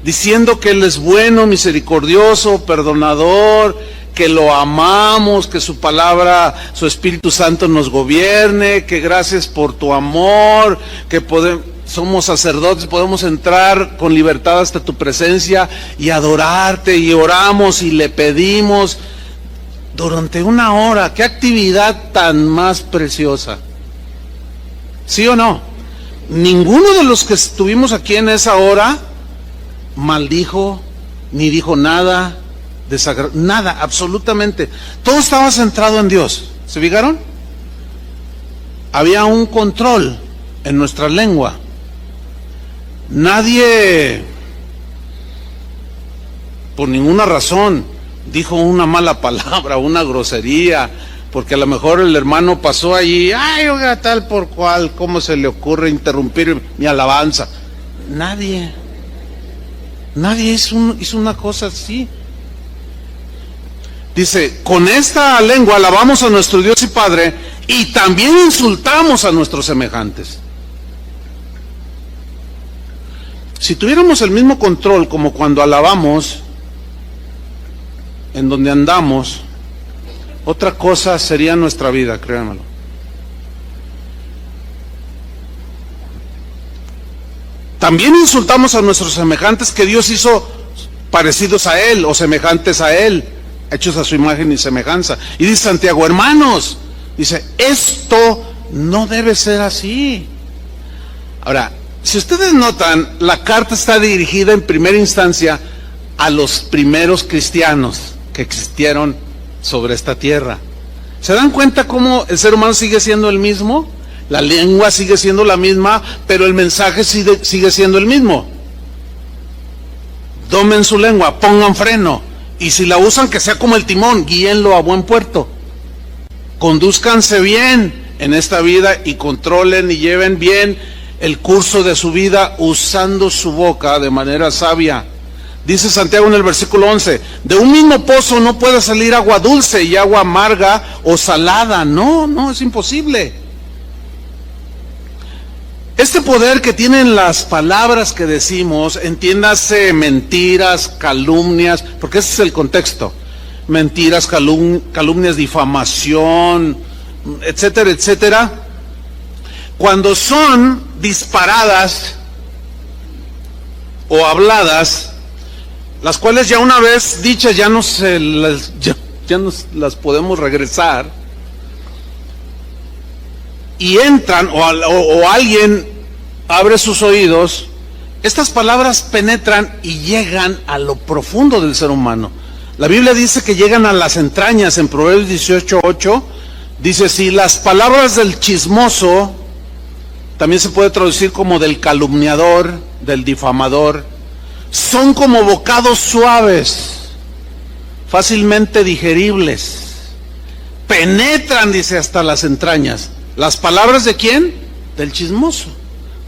diciendo que Él es bueno, misericordioso, perdonador, que lo amamos, que su palabra, su Espíritu Santo nos gobierne, que gracias por tu amor, que somos sacerdotes, podemos entrar con libertad hasta tu presencia y adorarte, y oramos y le pedimos durante 1 hora. ¡Qué actividad tan más preciosa! ¿Sí o no? Ninguno de los que estuvimos aquí en esa hora maldijo, ni dijo nada, nada, absolutamente. Todo estaba centrado en Dios. ¿Se fijaron? Había un control en nuestra lengua. Nadie, por ninguna razón, dijo una mala palabra, una grosería, porque a lo mejor el hermano pasó allí, ay, oiga, tal por cual, ¿cómo se le ocurre interrumpir mi alabanza? Nadie hizo una cosa así. Dice, con esta lengua alabamos a nuestro Dios y Padre, y también insultamos a nuestros semejantes. Si tuviéramos el mismo control como cuando alabamos, en donde andamos, otra cosa sería nuestra vida, créanmelo. También insultamos a nuestros semejantes que Dios hizo parecidos a Él o semejantes a Él, hechos a su imagen y semejanza. Y dice Santiago, hermanos, dice, esto no debe ser así. Ahora, si ustedes notan, la carta está dirigida en primera instancia a los primeros cristianos que existieron sobre esta tierra. ¿Se dan cuenta cómo el ser humano sigue siendo el mismo? La lengua sigue siendo la misma, pero el mensaje sigue siendo el mismo. Domen su lengua, pongan freno, y si la usan, que sea como el timón, guíenlo a buen puerto. Condúzcanse bien en esta vida y controlen y lleven bien el curso de su vida usando su boca de manera sabia. Dice Santiago en el versículo 11, de un mismo pozo no puede salir agua dulce y agua amarga o salada. No, es imposible. Este poder que tienen las palabras que decimos, entiéndase mentiras, calumnias, porque ese es el contexto. Mentiras, calumnias, difamación, etcétera, etcétera. Cuando son disparadas o habladas, las cuales ya una vez dichas ya no las podemos regresar, y entran o alguien abre sus oídos, estas palabras penetran y llegan a lo profundo del ser humano. La Biblia dice que llegan a las entrañas. En Proverbios 18:8 dice, si las palabras del chismoso, también se puede traducir como del calumniador, del difamador, son como bocados suaves, fácilmente digeribles, penetran, dice, hasta las entrañas. ¿Las palabras de quién? Del chismoso,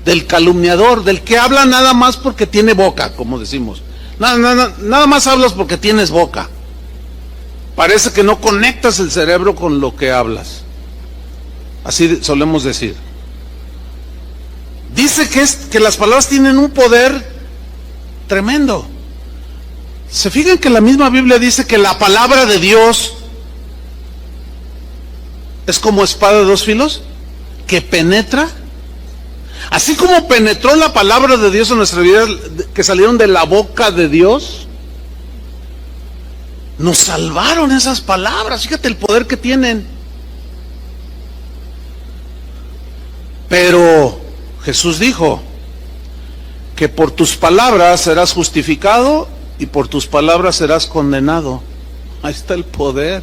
del calumniador, del que habla nada más porque tiene boca, como decimos. Nada más hablas porque tienes boca. Parece que no conectas el cerebro con lo que hablas. Así solemos decir. Dice que las palabras tienen un poder tremendo. ¿Se fijan que la misma Biblia dice que la palabra de Dios es como espada de dos filos, que penetra? Así como penetró la palabra de Dios en nuestra vida, que salieron de la boca de Dios, nos salvaron esas palabras. Fíjate el poder que tienen. Pero Jesús dijo que por tus palabras serás justificado y por tus palabras serás condenado. Ahí está el poder.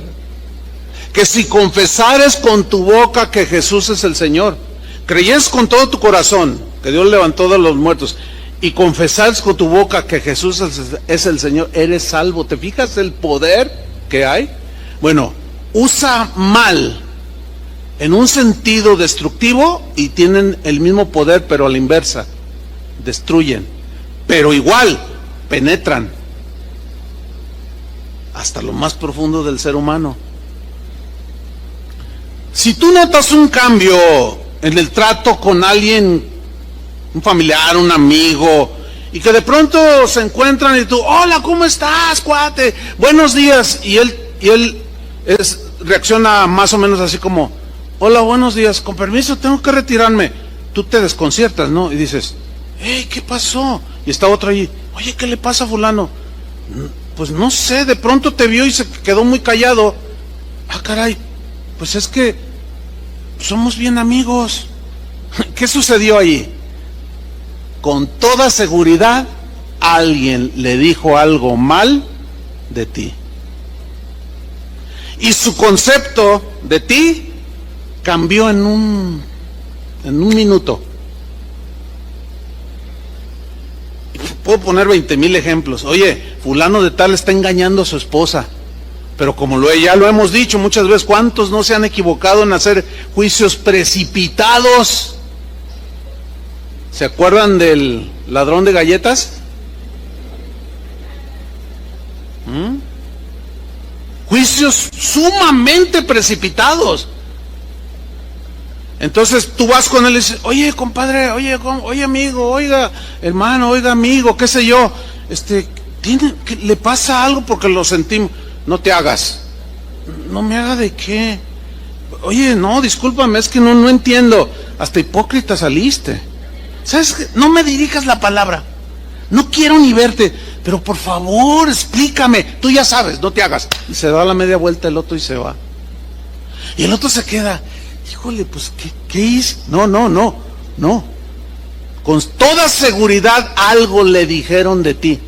Que si confesares con tu boca que Jesús es el Señor, creyeres con todo tu corazón que Dios levantó de los muertos, y confesares con tu boca que Jesús es el Señor, eres salvo. ¿Te fijas el poder que hay? Bueno, usa mal en un sentido destructivo y tienen el mismo poder, pero a la inversa. Destruyen, pero igual penetran hasta lo más profundo del ser humano. Si tú notas un cambio en el trato con alguien, un familiar, un amigo, y que de pronto se encuentran y tú, hola, ¿cómo estás, cuate? Buenos días. Y él reacciona más o menos así como, hola, buenos días, con permiso, tengo que retirarme. Tú te desconciertas, ¿no? Y dices, hey, ¿qué pasó? Y está otro allí, oye, ¿qué le pasa a fulano? Pues no sé, de pronto te vio y se quedó muy callado. Ah, caray, pues es que somos bien amigos. ¿Qué sucedió ahí? Con toda seguridad, alguien le dijo algo mal de ti. Y su concepto de ti cambió en un minuto. Puedo poner 20,000 ejemplos. Oye, fulano de tal está engañando a su esposa. Pero como ya lo hemos dicho muchas veces, ¿cuántos no se han equivocado en hacer juicios precipitados? ¿Se acuerdan del ladrón de galletas? Juicios sumamente precipitados. Entonces tú vas con él y dices, oye, compadre, oye amigo, oiga hermano, oiga amigo, qué sé yo, ¿le pasa algo? Porque lo sentimos. No te hagas. No me haga de qué. Oye, no, discúlpame, es que no entiendo. Hasta hipócrita saliste. ¿Sabes qué? No me dirijas la palabra. No quiero ni verte, pero por favor, explícame. Tú ya sabes, no te hagas. Y se da la media vuelta el otro y se va. Y el otro se queda, híjole, pues, ¿qué hice? No. Con toda seguridad algo le dijeron de ti.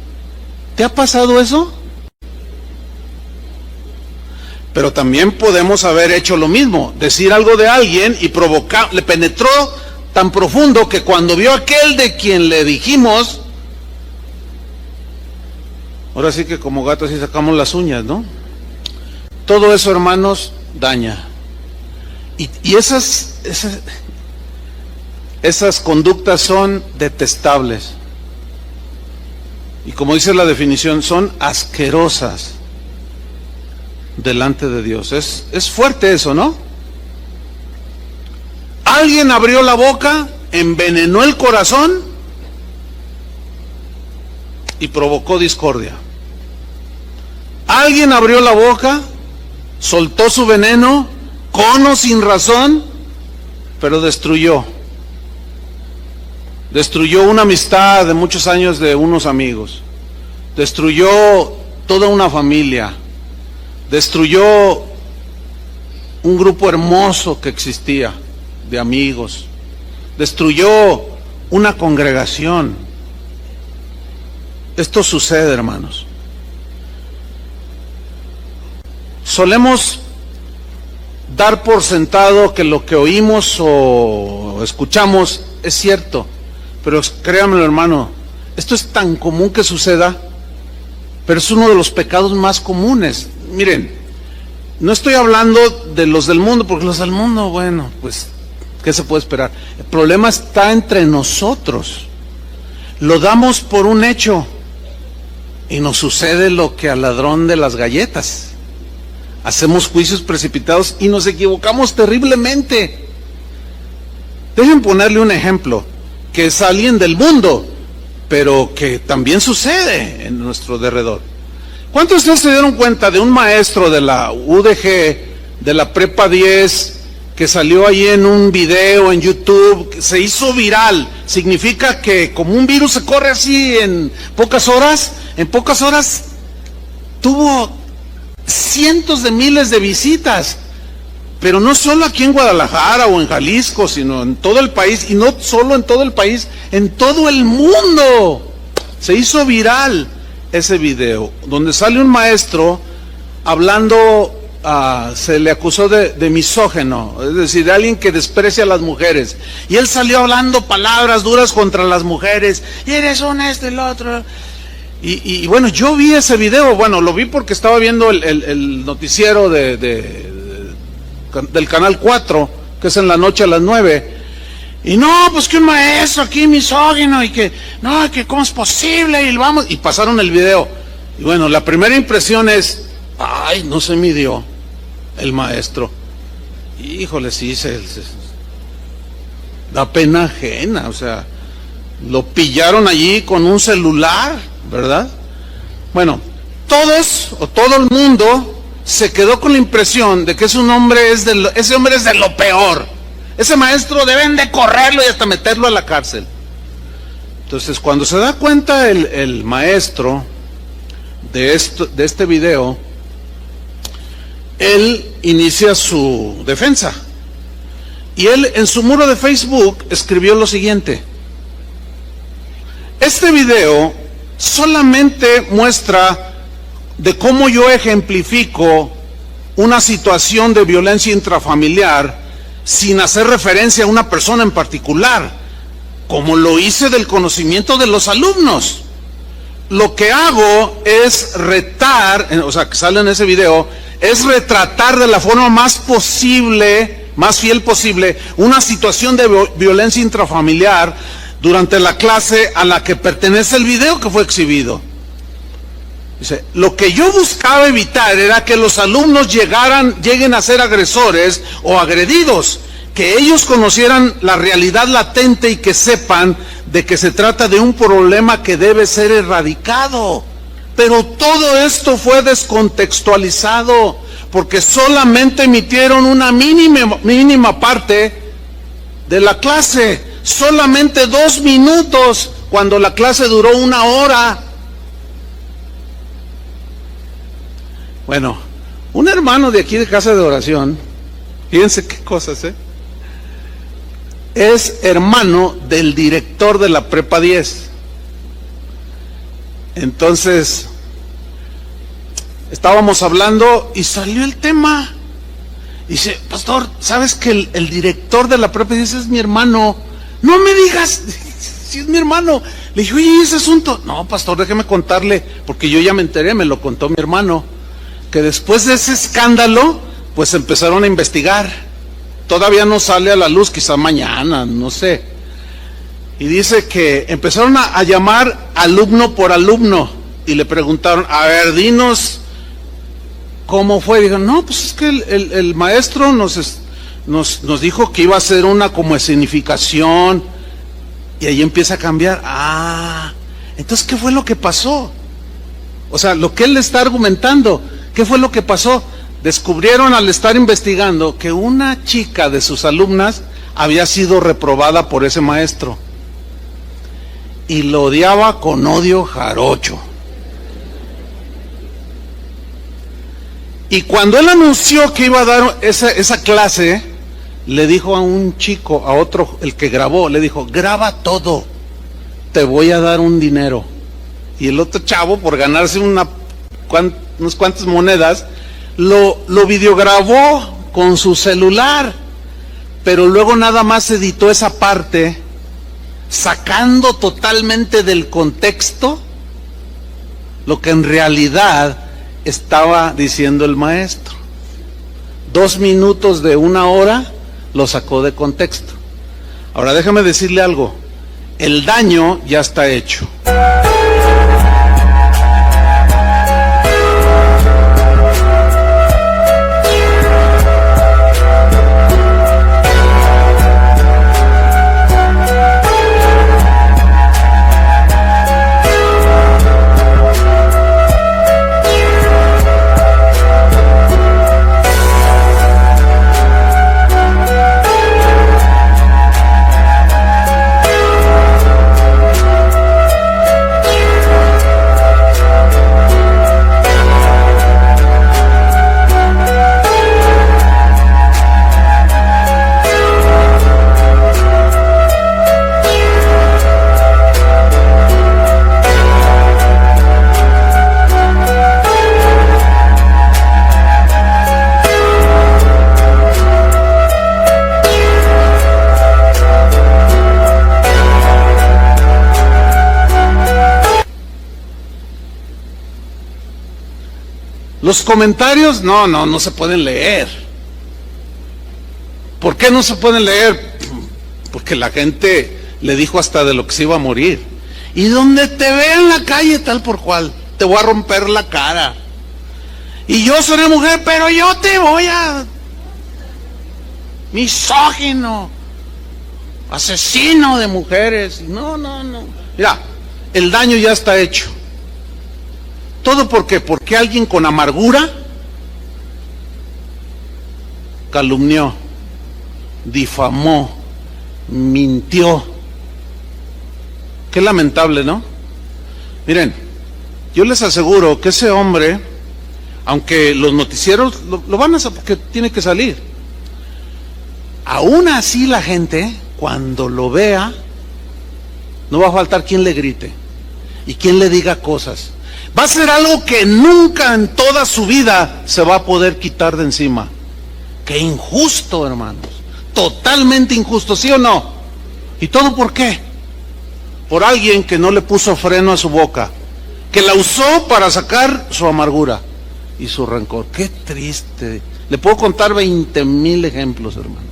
¿Te ha pasado eso? Pero también podemos haber hecho lo mismo, decir algo de alguien y le penetró tan profundo que cuando vio aquel de quien le dijimos, ahora sí que como gatos así sacamos las uñas, ¿no? Todo eso, hermanos, daña. Y esas conductas son detestables. Y como dice la definición, son asquerosas delante de Dios. Es fuerte eso, ¿no? Alguien abrió la boca, envenenó el corazón y provocó discordia. Alguien abrió la boca, soltó su veneno, con o sin razón, pero destruyó una amistad de muchos años de unos amigos, destruyó toda una familia, destruyó un grupo hermoso que existía de amigos, destruyó una congregación. Esto sucede, hermanos. Solemos dar por sentado que lo que oímos o escuchamos es cierto, pero créanmelo, hermano, esto es tan común que suceda, pero es uno de los pecados más comunes. Miren, no estoy hablando de los del mundo, porque los del mundo, bueno, pues, ¿qué se puede esperar? El problema está entre nosotros. Lo damos por un hecho y nos sucede lo que al ladrón de las galletas. Hacemos juicios precipitados y nos equivocamos terriblemente. Dejen ponerle un ejemplo, que es alguien del mundo, pero que también sucede en nuestro derredor. ¿Cuántos de ustedes se dieron cuenta de un maestro de la UDG, de la Prepa 10, que salió ahí en un video en YouTube, que se hizo viral? Significa que como un virus se corre así en pocas horas tuvo cientos de miles de visitas, pero no solo aquí en Guadalajara o en Jalisco, sino en todo el país, y no solo en todo el país, en todo el mundo. Se hizo viral ese video, donde sale un maestro hablando, se le acusó de misógeno, es decir, de alguien que desprecia a las mujeres, y él salió hablando palabras duras contra las mujeres, y eres una, esto y lo otro. Y bueno, yo vi ese video, bueno, lo vi porque estaba viendo el noticiero del Canal 4, que es en la noche a las 9. Y no, pues que un maestro aquí misógino y que, no, que cómo es posible y vamos, y pasaron el video. Y bueno, la primera impresión es, ay, no se midió el maestro. Híjole, sí, da pena ajena, o sea, lo pillaron allí con un celular, ¿verdad? Bueno, todos o todo el mundo se quedó con la impresión de que ese hombre es de lo peor. Ese maestro deben de correrlo y hasta meterlo a la cárcel. Entonces, cuando se da cuenta el maestro de este video, él inicia su defensa. Y él en su muro de Facebook escribió lo siguiente: este video solamente muestra de cómo yo ejemplifico una situación de violencia intrafamiliar sin hacer referencia a una persona en particular, como lo hice del conocimiento de los alumnos. Lo que hago es retar, o sea, que sale en ese video, es retratar de la forma más fiel posible, una situación de violencia intrafamiliar durante la clase a la que pertenece el video que fue exhibido. Dice, lo que yo buscaba evitar era que los alumnos lleguen a ser agresores o agredidos, que ellos conocieran la realidad latente y que sepan de que se trata de un problema que debe ser erradicado. Pero todo esto fue descontextualizado, porque solamente emitieron una mínima parte de la clase, solamente 2 minutos, cuando la clase duró 1 hora. Bueno, un hermano de aquí de Casa de Oración, fíjense qué cosas, es hermano del director de la Prepa 10. Entonces, estábamos hablando y salió el tema. Dice, pastor, ¿sabes que el director de la Prepa 10 es mi hermano? No me digas, si es mi hermano. Le dije, oye, ese asunto. No, pastor, déjeme contarle, porque yo ya me enteré, me lo contó mi hermano, que después de ese escándalo, pues empezaron a investigar. Todavía no sale a la luz, quizá mañana, no sé. Y dice que empezaron a llamar alumno por alumno y le preguntaron, a ver, dinos cómo fue. Dijeron, no, pues es que el maestro nos dijo que iba a hacer una como escenificación, y ahí empieza a cambiar. Ah, entonces, ¿qué fue lo que pasó? O sea, lo que él le está argumentando, ¿qué fue lo que pasó? Descubrieron al estar investigando que una chica de sus alumnas había sido reprobada por ese maestro y lo odiaba con odio jarocho. Y cuando él anunció que iba a dar esa clase, le dijo a un chico, a otro, el que grabó, le dijo, graba todo, te voy a dar un dinero. Y el otro chavo, por ganarse unas cuantas monedas, lo videograbó con su celular, pero luego nada más editó esa parte, sacando totalmente del contexto lo que en realidad estaba diciendo el maestro. 2 minutos de 1 hora lo sacó de contexto. Ahora déjame decirle algo, el daño ya está hecho. Los comentarios, no se pueden leer. ¿Por qué no se pueden leer? Porque la gente le dijo hasta de lo que se iba a morir. Y donde te vea en la calle tal por cual, te voy a romper la cara. Y yo seré mujer, pero yo te voy a... misógino, asesino de mujeres. No. Mira, el daño ya está hecho. ¿Todo por qué? Porque alguien con amargura calumnió, difamó, mintió. Qué lamentable, ¿no? Miren, yo les aseguro que ese hombre, aunque los noticieros lo van a hacer porque tiene que salir, aún así la gente, cuando lo vea, no va a faltar quien le grite y quien le diga cosas. Va a ser algo que nunca en toda su vida se va a poder quitar de encima. Qué injusto, hermanos. Totalmente injusto, ¿sí o no? ¿Y todo por qué? Por alguien que no le puso freno a su boca, que la usó para sacar su amargura y su rencor. Qué triste. Le puedo contar 20,000 ejemplos, hermano.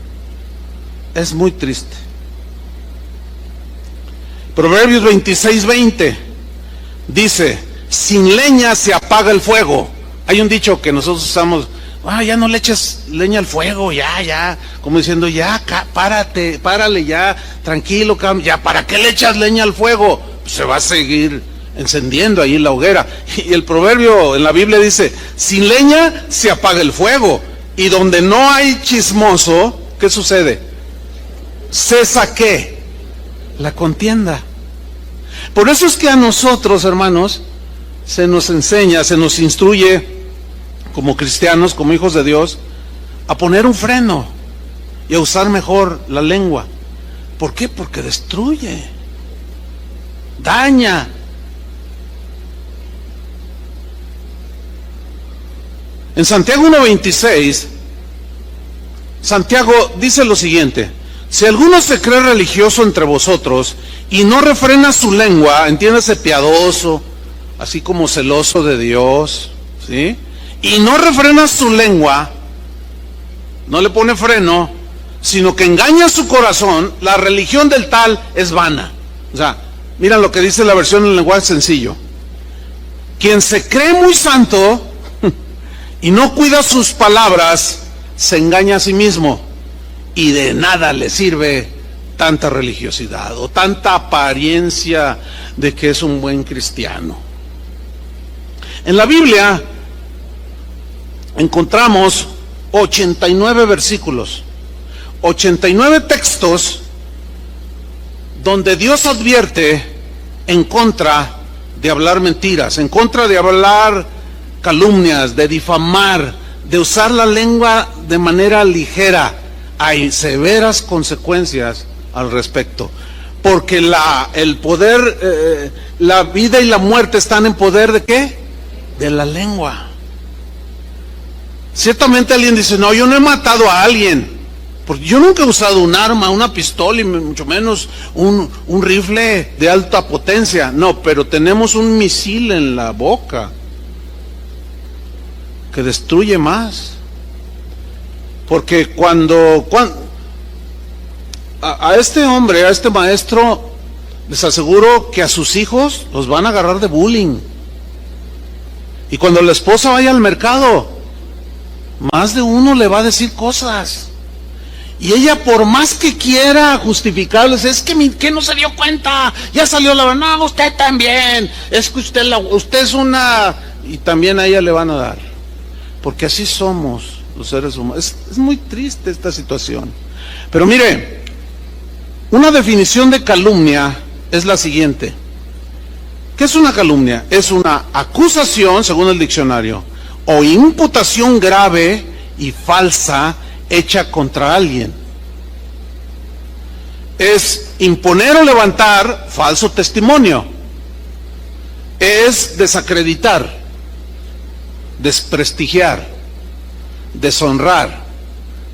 Es muy triste. Proverbios 26:20 dice: sin leña se apaga el fuego. Hay un dicho que nosotros usamos: ya no le eches leña al fuego, ya, como diciendo, ya, párale, ya, tranquilo, ya, ¿para qué le echas leña al fuego? Pues se va a seguir encendiendo ahí la hoguera. Y el proverbio en la Biblia dice: sin leña se apaga el fuego. Y donde no hay chismoso, ¿qué sucede? Cesa ¿qué? La contienda. Por eso es que a nosotros, hermanos, se nos enseña, se nos instruye como cristianos, como hijos de Dios, a poner un freno y a usar mejor la lengua. ¿Por qué? Porque destruye, daña. En Santiago 1:26, Santiago dice lo siguiente: si alguno se cree religioso entre vosotros y no refrena su lengua, entiéndase, piadoso, así como celoso de Dios, ¿sí? Y no refrena su lengua, no le pone freno, sino que engaña su corazón, la religión del tal es vana. O sea, mira lo que dice la versión en lenguaje sencillo: quien se cree muy santo y no cuida sus palabras, se engaña a sí mismo, y de nada le sirve tanta religiosidad o tanta apariencia de que es un buen cristiano. En la Biblia encontramos 89 versículos, 89 textos donde Dios advierte en contra de hablar mentiras, en contra de hablar calumnias, de difamar, de usar la lengua de manera ligera. Hay severas consecuencias al respecto, porque el poder, la vida y la muerte están en poder ¿de qué? De la lengua. Ciertamente alguien dice: no, yo no he matado a alguien, porque yo nunca he usado un arma, una pistola, y mucho menos un rifle de alta potencia. No, pero tenemos un misil en la boca que destruye más. Porque cuando a este hombre, a este maestro, les aseguro que a sus hijos los van a agarrar de bullying. Y cuando la esposa vaya al mercado, más de uno le va a decir cosas. Y ella, por más que quiera justificarles, es que no se dio cuenta, ya salió la verdad. No, usted también, es que usted es una... Y también a ella le van a dar. Porque así somos los seres humanos. Es muy triste esta situación. Pero mire, una definición de calumnia es la siguiente. ¿Qué es una calumnia? Es una acusación, según el diccionario, o imputación grave y falsa hecha contra alguien. Es imponer o levantar falso testimonio. Es desacreditar, desprestigiar, deshonrar,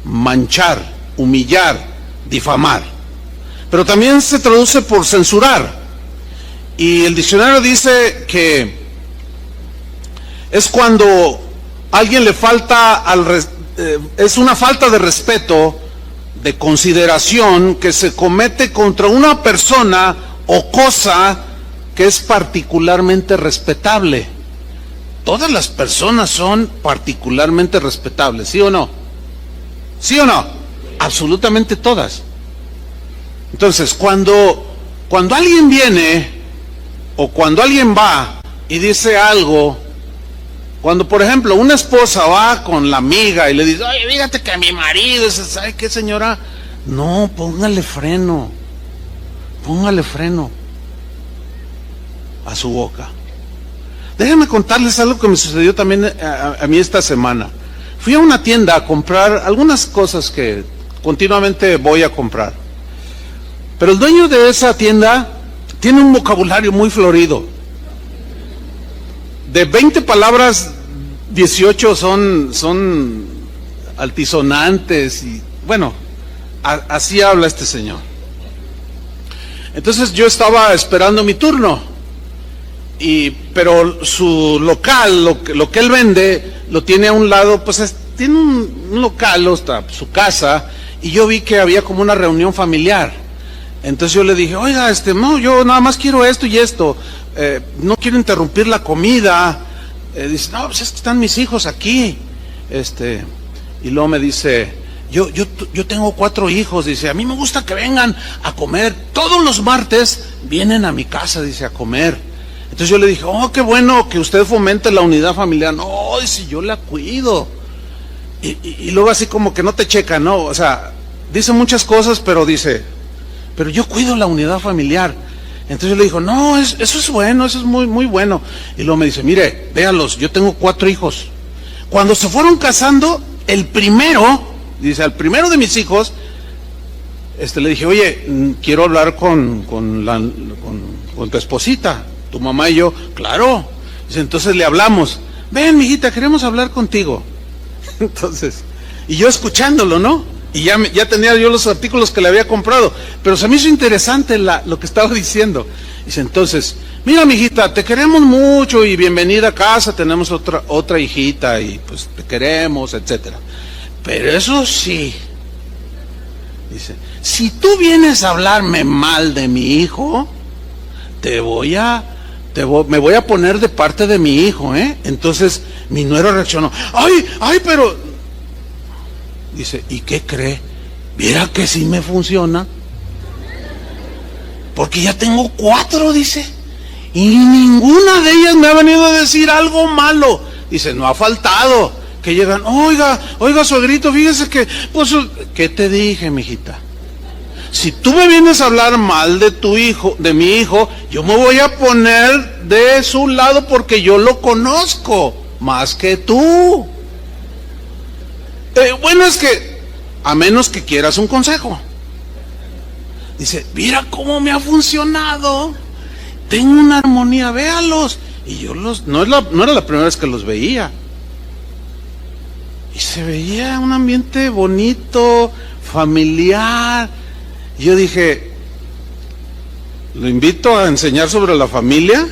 manchar, humillar, difamar. Pero también se traduce por censurar. Y el diccionario dice que es cuando alguien le falta es una falta de respeto, de consideración que se comete contra una persona o cosa que es particularmente respetable. Todas las personas son particularmente respetables, ¿sí o no? ¿Sí o no? Absolutamente todas. Entonces, cuando alguien viene o cuando alguien va y dice algo, cuando por ejemplo una esposa va con la amiga y le dice, oye, fíjate que mi marido, ¿sabe qué, señora? No, póngale freno a su boca. Déjenme contarles algo que me sucedió también a mí esta semana. Fui a una tienda a comprar algunas cosas que continuamente voy a comprar. Pero el dueño de esa tienda tiene un vocabulario muy florido. De 20 palabras, 18 son altisonantes y bueno, así habla este señor. Entonces yo estaba esperando mi turno, pero su local, lo que él vende, lo tiene a un lado, pues tiene un local, hasta su casa, y yo vi que había como una reunión familiar. Entonces yo le dije, oiga, no, yo nada más quiero esto y esto, no quiero interrumpir la comida. Dice, no, pues es que están mis hijos aquí. Y luego me dice, yo tengo 4 hijos, dice, a mí me gusta que vengan a comer, todos los martes vienen a mi casa, dice, a comer. Entonces yo le dije, oh, qué bueno que usted fomente la unidad familiar. No, dice, yo la cuido. Y luego así como que no te checa, ¿no? O sea, dice muchas cosas, pero dice, pero yo cuido la unidad familiar. Entonces yo le digo, no, eso es bueno, eso es muy, muy bueno. Y luego me dice, mire, véalos, yo tengo 4 hijos. Cuando se fueron casando, el primero de mis hijos, le dije, oye, quiero hablar con tu esposita, tu mamá y yo. Claro. Dice, entonces le hablamos, ven, mijita, queremos hablar contigo. Entonces, y yo escuchándolo, ¿no? Y ya tenía yo los artículos que le había comprado, pero se me hizo interesante lo que estaba diciendo. Dice, entonces, mira, mijita, te queremos mucho y bienvenida a casa, tenemos otra hijita y pues te queremos, etcétera. Pero eso sí, dice, si tú vienes a hablarme mal de mi hijo, me voy a poner de parte de mi hijo, ¿eh? Entonces mi nuero reaccionó, ay, pero... Dice, ¿y qué cree? ¿Viera que sí me funciona? Porque ya tengo 4, dice, y ninguna de ellas me ha venido a decir algo malo. Dice, no ha faltado que llegan, oiga, suegrito, fíjese que, pues, ¿qué te dije, mijita? Si tú me vienes a hablar mal de tu hijo, de mi hijo, yo me voy a poner de su lado porque yo lo conozco más que tú. Bueno, es que, a menos que quieras un consejo. Dice, mira cómo me ha funcionado. Tengo una armonía, véalos. Y yo no era la primera vez que los veía. Y se veía un ambiente bonito, familiar. Y yo dije, ¿lo invito a enseñar sobre la familia?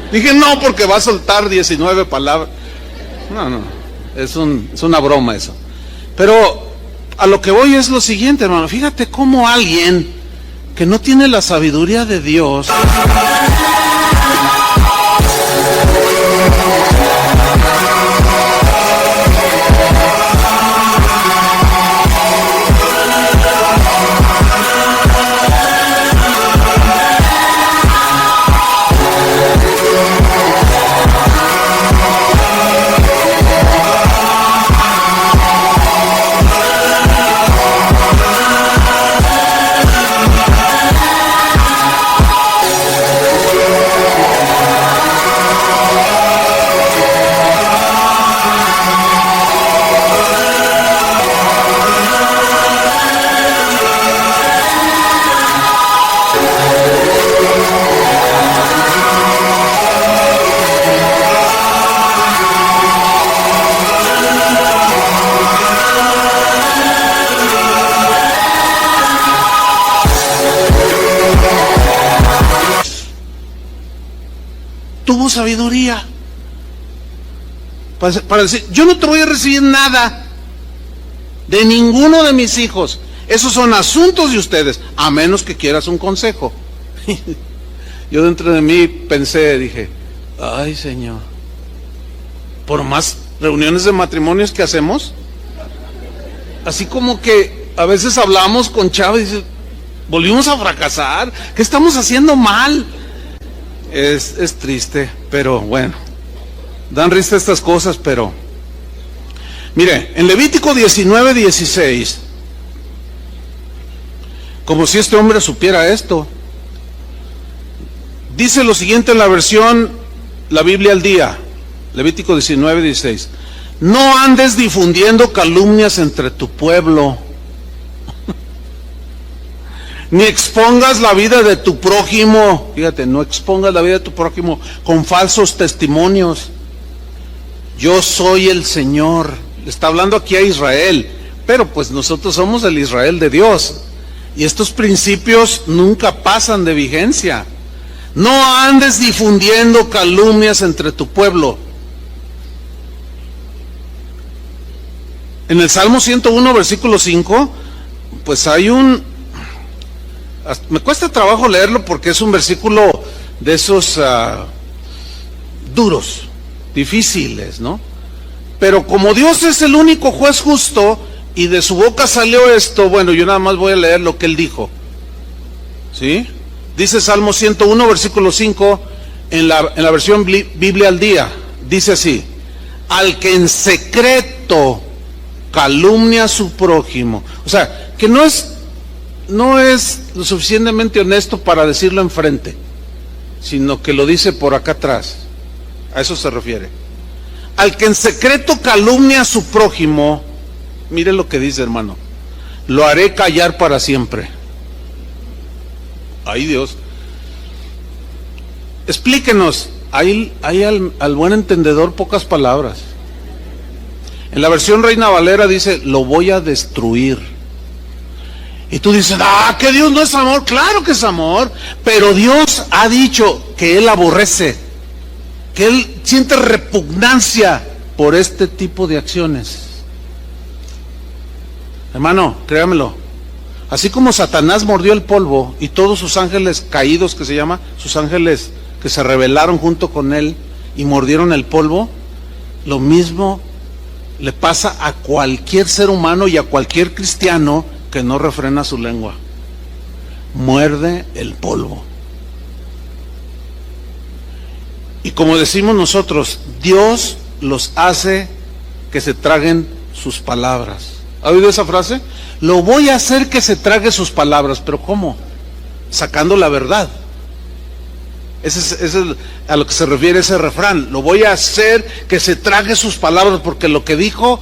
Dije, no, porque va a soltar 19 palabras. No. Es una broma eso. Pero a lo que voy es lo siguiente, hermano. Fíjate cómo alguien que no tiene la sabiduría de Dios tuvo sabiduría para decir, yo no te voy a recibir nada de ninguno de mis hijos. Esos son asuntos de ustedes, a menos que quieras un consejo. Yo dentro de mí pensé, dije, ay Señor, por más reuniones de matrimonios que hacemos, así como que a veces hablamos con Chava y dice, volvimos a fracasar, ¿qué estamos haciendo mal? Es triste, pero bueno, dan risa estas cosas, pero mire, en Levítico 19:16, como si este hombre supiera esto, dice lo siguiente en la versión, la Biblia al día, Levítico 19:16, no andes difundiendo calumnias entre tu pueblo, ni expongas la vida de tu prójimo, fíjate, no expongas la vida de tu prójimo con falsos testimonios. Yo soy el Señor. Le está hablando aquí a Israel, pero pues nosotros somos el Israel de Dios, y estos principios nunca pasan de vigencia. No andes difundiendo calumnias entre tu pueblo. En el Salmo 101, versículo 5, pues hay me cuesta trabajo leerlo porque es un versículo de esos duros, difíciles, ¿no? Pero como Dios es el único juez justo y de su boca salió esto, bueno, yo nada más voy a leer lo que él dijo. ¿Sí? Dice Salmo 101, versículo 5, en la versión Biblia al día, dice así: al que en secreto calumnia a su prójimo. O sea, que no es lo suficientemente honesto para decirlo enfrente, sino que lo dice por acá atrás. A eso se refiere. Al que en secreto calumnia a su prójimo, mire lo que dice, hermano, lo haré callar para siempre. Ay, Dios. Explíquenos. Hay al buen entendedor pocas palabras. En la versión Reina Valera dice, lo voy a destruir. Y tú dices, que Dios no es amor. Claro que es amor, pero Dios ha dicho que Él aborrece, que Él siente repugnancia por este tipo de acciones. Hermano, créamelo, así como Satanás mordió el polvo y todos sus ángeles caídos, que se llama, sus ángeles que se rebelaron junto con él y mordieron el polvo, lo mismo le pasa a cualquier ser humano y a cualquier cristiano que no refrena su lengua. Muerde el polvo. Y como decimos nosotros, Dios los hace que se traguen sus palabras. ¿Ha oído esa frase? Lo voy a hacer que se trague sus palabras. ¿Pero cómo? Sacando la verdad. Ese es a lo que se refiere ese refrán. Lo voy a hacer que se trague sus palabras, porque lo que dijo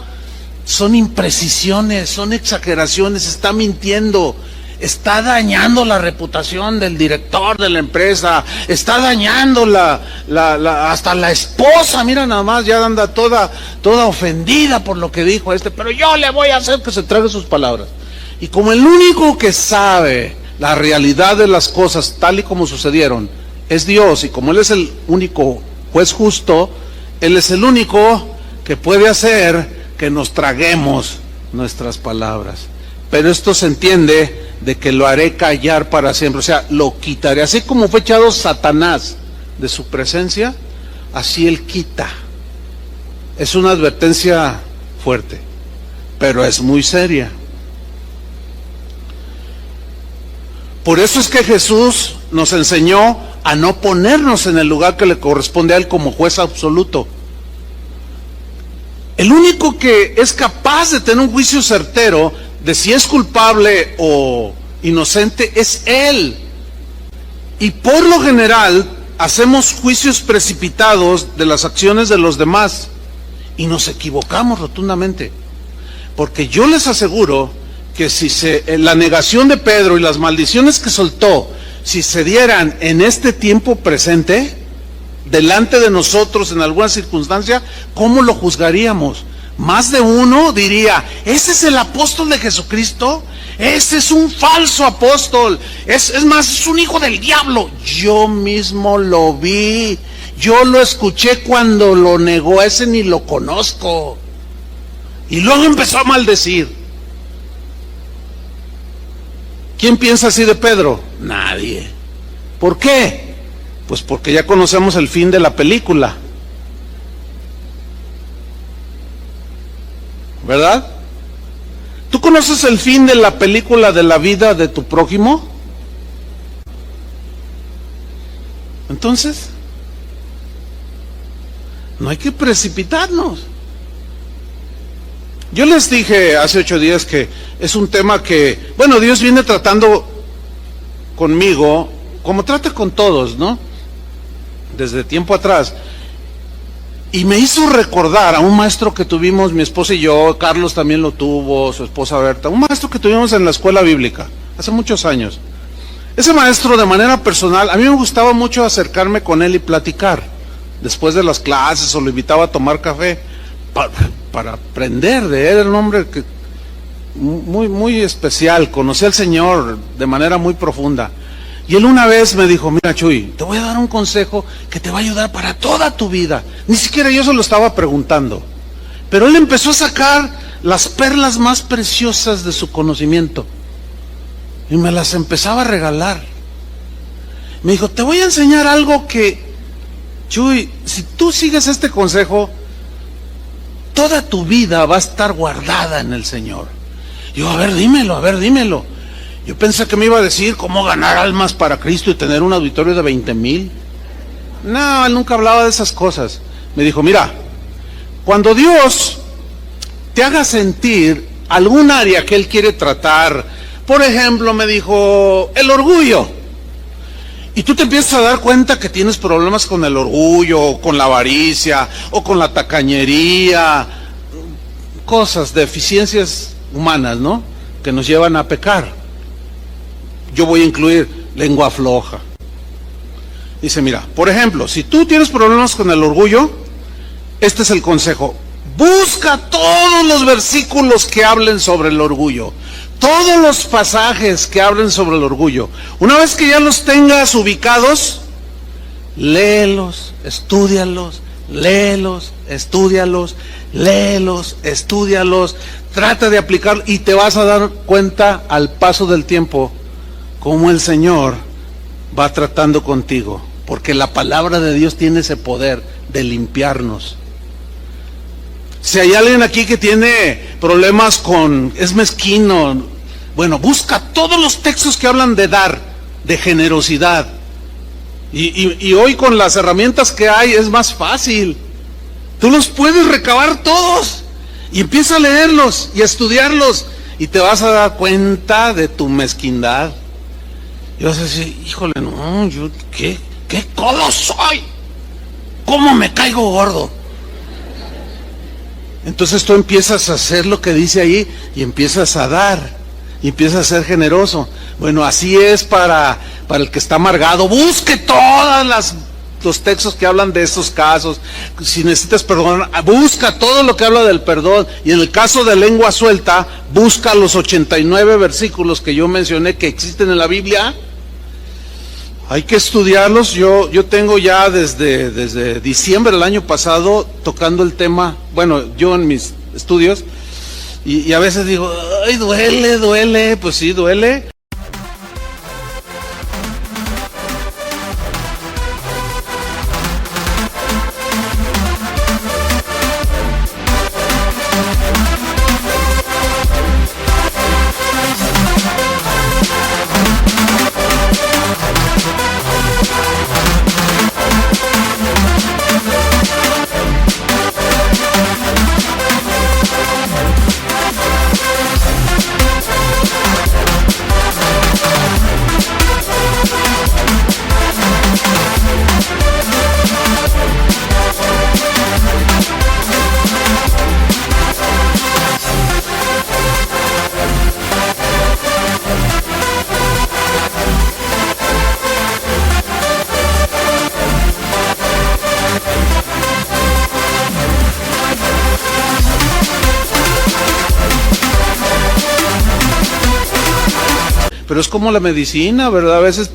son imprecisiones, son exageraciones, está mintiendo, está dañando la reputación del director de la empresa, está dañando hasta la esposa, mira nada más, ya anda toda ofendida por lo que dijo pero yo le voy a hacer que se trague sus palabras. Y como el único que sabe la realidad de las cosas tal y como sucedieron es Dios, y como Él es el único juez justo, Él es el único que puede hacer que nos traguemos nuestras palabras. Pero esto se entiende de que lo haré callar para siempre, o sea, lo quitaré. Así como fue echado Satanás de su presencia, así Él quita. Es una advertencia fuerte, pero es muy seria. Por eso es que Jesús nos enseñó a no ponernos en el lugar que le corresponde a Él como juez absoluto. El único que es capaz de tener un juicio certero de si es culpable o inocente es Él. Y por lo general hacemos juicios precipitados de las acciones de los demás y nos equivocamos rotundamente. Porque yo les aseguro que si la negación de Pedro y las maldiciones que soltó, si se dieran en este tiempo presente, delante de nosotros en alguna circunstancia, ¿cómo lo juzgaríamos? Más de uno diría, ese es el apóstol de Jesucristo, ese es un falso apóstol, es más, es un hijo del diablo. Yo mismo lo vi, Yo lo escuché cuando lo negó, ese ni lo conozco. Y luego empezó a maldecir. ¿Quién piensa así de Pedro? Nadie. ¿Por qué? Pues porque ya conocemos el fin de la película, ¿verdad? ¿Tú conoces el fin de la película de la vida de tu prójimo? Entonces, no hay que precipitarnos. Yo les dije hace 8 días que es un tema que, bueno, Dios viene tratando conmigo, como trata con todos, ¿no? Desde tiempo atrás. Y me hizo recordar a un maestro que tuvimos, mi esposa y yo, Carlos también lo tuvo, su esposa Berta, un maestro que tuvimos en la escuela bíblica, hace muchos años. Ese maestro, de manera personal, a mí me gustaba mucho acercarme con él y platicar, después de las clases, o lo invitaba a tomar café, para aprender de él. Era un hombre que, muy especial, conocía al Señor de manera muy profunda. Y él una vez me dijo, mira Chuy, te voy a dar un consejo que te va a ayudar para toda tu vida. Ni siquiera yo se lo estaba preguntando, pero él empezó a sacar las perlas más preciosas de su conocimiento y me las empezaba a regalar. Me dijo, te voy a enseñar algo que, Chuy, si tú sigues este consejo, toda tu vida va a estar guardada en el Señor. Yo, a ver, dímelo. Yo pensé que me iba a decir cómo ganar almas para Cristo y tener un auditorio de 20,000. No, él nunca hablaba de esas cosas. Me dijo, mira, cuando Dios te haga sentir algún área que Él quiere tratar, por ejemplo, me dijo, el orgullo, y tú te empiezas a dar cuenta que tienes problemas con el orgullo, o con la avaricia, o con la tacañería, cosas, deficiencias humanas, ¿no?, que nos llevan a pecar. Yo voy a incluir lengua floja. Dice, mira, por ejemplo, si tú tienes problemas con el orgullo, este es el consejo. Busca todos los versículos que hablen sobre el orgullo, todos los pasajes que hablen sobre el orgullo. Una vez que ya los tengas ubicados, léelos, estúdialos, trata de aplicar y te vas a dar cuenta al paso del tiempo cómo el Señor va tratando contigo, porque la palabra de Dios tiene ese poder de limpiarnos. Si hay alguien aquí que tiene problemas es mezquino, bueno, busca todos los textos que hablan de dar, de generosidad. Y hoy con las herramientas que hay es más fácil. Tú los puedes recabar todos y empieza a leerlos y a estudiarlos y te vas a dar cuenta de tu mezquindad. Y vas a decir, híjole, no, yo, ¿qué codo soy? ¿Cómo me caigo gordo? Entonces tú empiezas a hacer lo que dice ahí y empiezas a dar, y empiezas a ser generoso. Bueno, así es para el que está amargado. Busque todos los textos que hablan de estos casos. Si necesitas perdón, busca todo lo que habla del perdón. Y en el caso de lengua suelta, busca los 89 versículos que yo mencioné que existen en la Biblia. Hay que estudiarlos. Yo tengo ya desde diciembre del año pasado tocando el tema, bueno, yo en mis estudios, y a veces digo, ay, duele, pues sí, duele. Pero es como la medicina, ¿verdad? A veces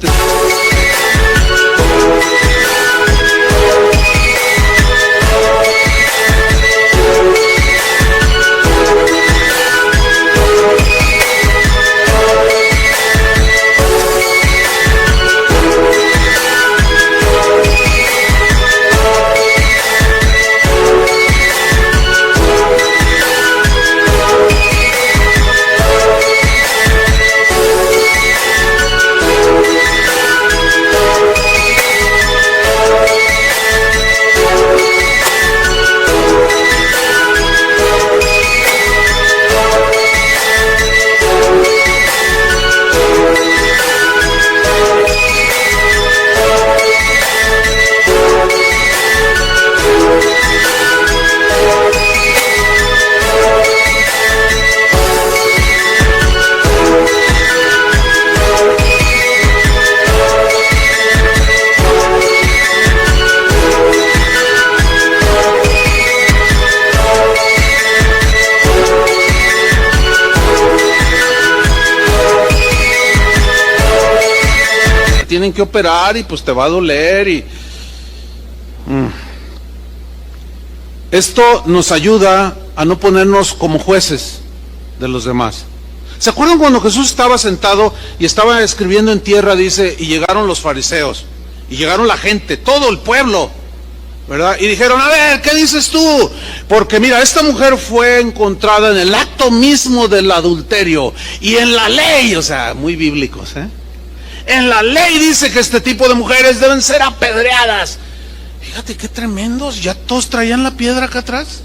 la tienen que operar y pues te va a doler y... Esto nos ayuda a no ponernos como jueces de los demás. ¿Se acuerdan cuando Jesús estaba sentado y estaba escribiendo en tierra, dice, y llegaron los fariseos, y llegaron la gente, todo el pueblo, ¿verdad? Y dijeron, a ver, ¿qué dices tú? Porque mira, esta mujer fue encontrada en el acto mismo del adulterio, y en la ley, o sea, muy bíblicos, en la ley dice que este tipo de mujeres deben ser apedreadas. Fíjate qué tremendos, ya todos traían la piedra acá atrás.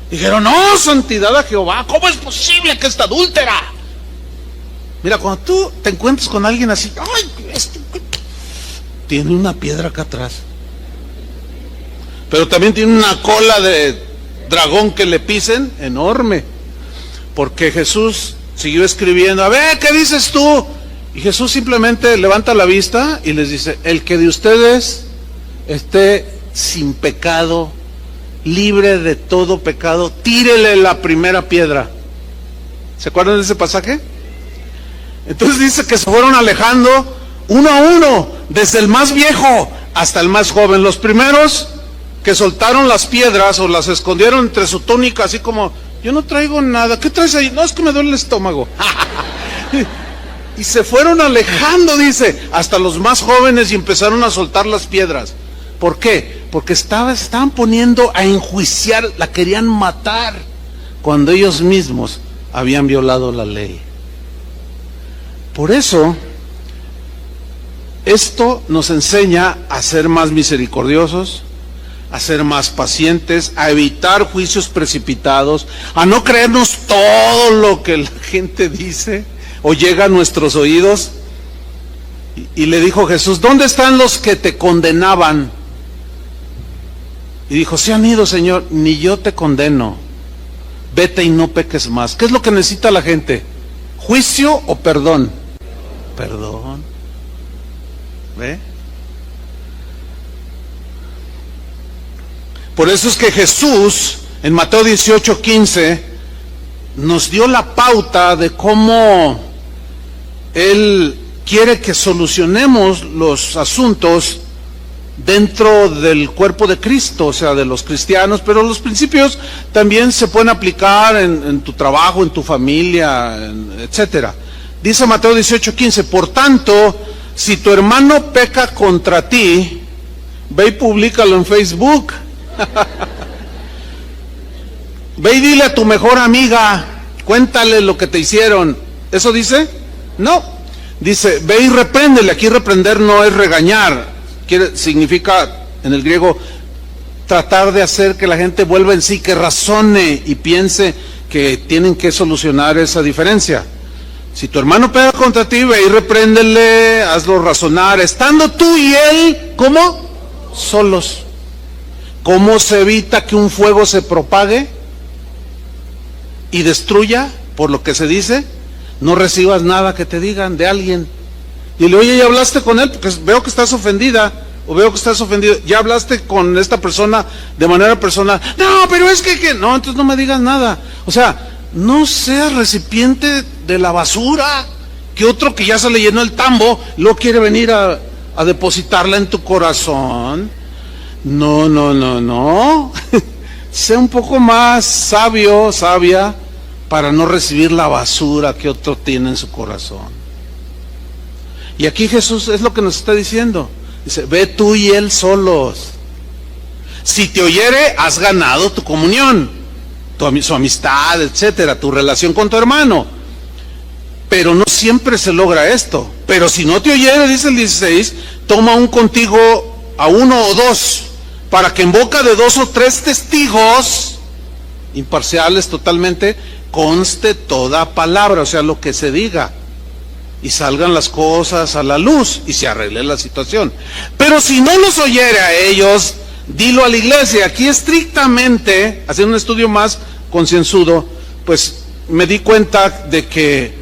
Dijeron, no, santidad a Jehová, ¿cómo es posible que esta adúltera? Mira, cuando tú te encuentres con alguien así, ay, tiene una piedra acá atrás, pero también tiene una cola de dragón que le pisen, enorme, porque Jesús siguió escribiendo, a ver, ¿qué dices tú? Y Jesús simplemente levanta la vista y les dice, el que de ustedes esté sin pecado, libre de todo pecado, tírele la primera piedra. ¿Se acuerdan de ese pasaje? Entonces dice que se fueron alejando uno a uno, desde el más viejo hasta el más joven. Los primeros que soltaron las piedras o las escondieron entre su túnica, así como, yo no traigo nada, ¿qué traes ahí? No, es que me duele el estómago. Y se fueron alejando, dice, hasta los más jóvenes, y empezaron a soltar las piedras. ¿Por qué? Porque estaban poniendo a enjuiciar, la querían matar, cuando ellos mismos habían violado la ley. Por eso, esto nos enseña a ser más misericordiosos, a ser más pacientes, a evitar juicios precipitados, a no creernos todo lo que la gente dice o llega a nuestros oídos. Y le dijo Jesús, ¿dónde están los que te condenaban? Y dijo, se han ido, Señor, ni yo te condeno, vete y no peques más. ¿Qué es lo que necesita la gente? ¿Juicio o perdón? Perdón. ¿Ve? Por eso es que Jesús, en Mateo 18:15, nos dio la pauta de cómo Él quiere que solucionemos los asuntos dentro del cuerpo de Cristo, o sea, de los cristianos, pero los principios también se pueden aplicar en tu trabajo, en tu familia, etcétera. Dice Mateo 18:15, por tanto, si tu hermano peca contra ti, ve y públicalo en Facebook. Ve y dile a tu mejor amiga, cuéntale lo que te hicieron. ¿Eso dice? No. Dice, ve y repréndele. Aquí reprender no es regañar. Significa en el griego tratar de hacer que la gente vuelva en sí, que razone y piense que tienen que solucionar esa diferencia. Si tu hermano pega contra ti, ve y repréndele, hazlo razonar, estando tú y él, ¿cómo? Solos. ¿Cómo se evita que un fuego se propague y destruya por lo que se dice? No recibas nada que te digan de alguien. Dile, oye, ¿ya hablaste con él? Porque veo que estás ofendida, o veo que estás ofendido. ¿Ya hablaste con esta persona de manera personal? No, pero es que no, entonces no me digas nada. O sea, no seas recipiente de la basura que otro que ya se le llenó el tambo, luego quiere venir a depositarla en tu corazón. No. Sé un poco más sabio, sabia, para no recibir la basura que otro tiene en su corazón. Y aquí Jesús es lo que nos está diciendo. Dice, ve tú y él solos. Si te oyere, has ganado tu comunión, su amistad, etcétera, tu relación con tu hermano. Pero no siempre se logra esto. Pero si no te oyere, dice el 16, toma un contigo a uno o dos, para que en boca de 2 o 3 testigos, imparciales totalmente, conste toda palabra, o sea, lo que se diga, y salgan las cosas a la luz y se arregle la situación. Pero si no los oyere a ellos, dilo a la iglesia. Aquí estrictamente, haciendo un estudio más concienzudo, pues me di cuenta de que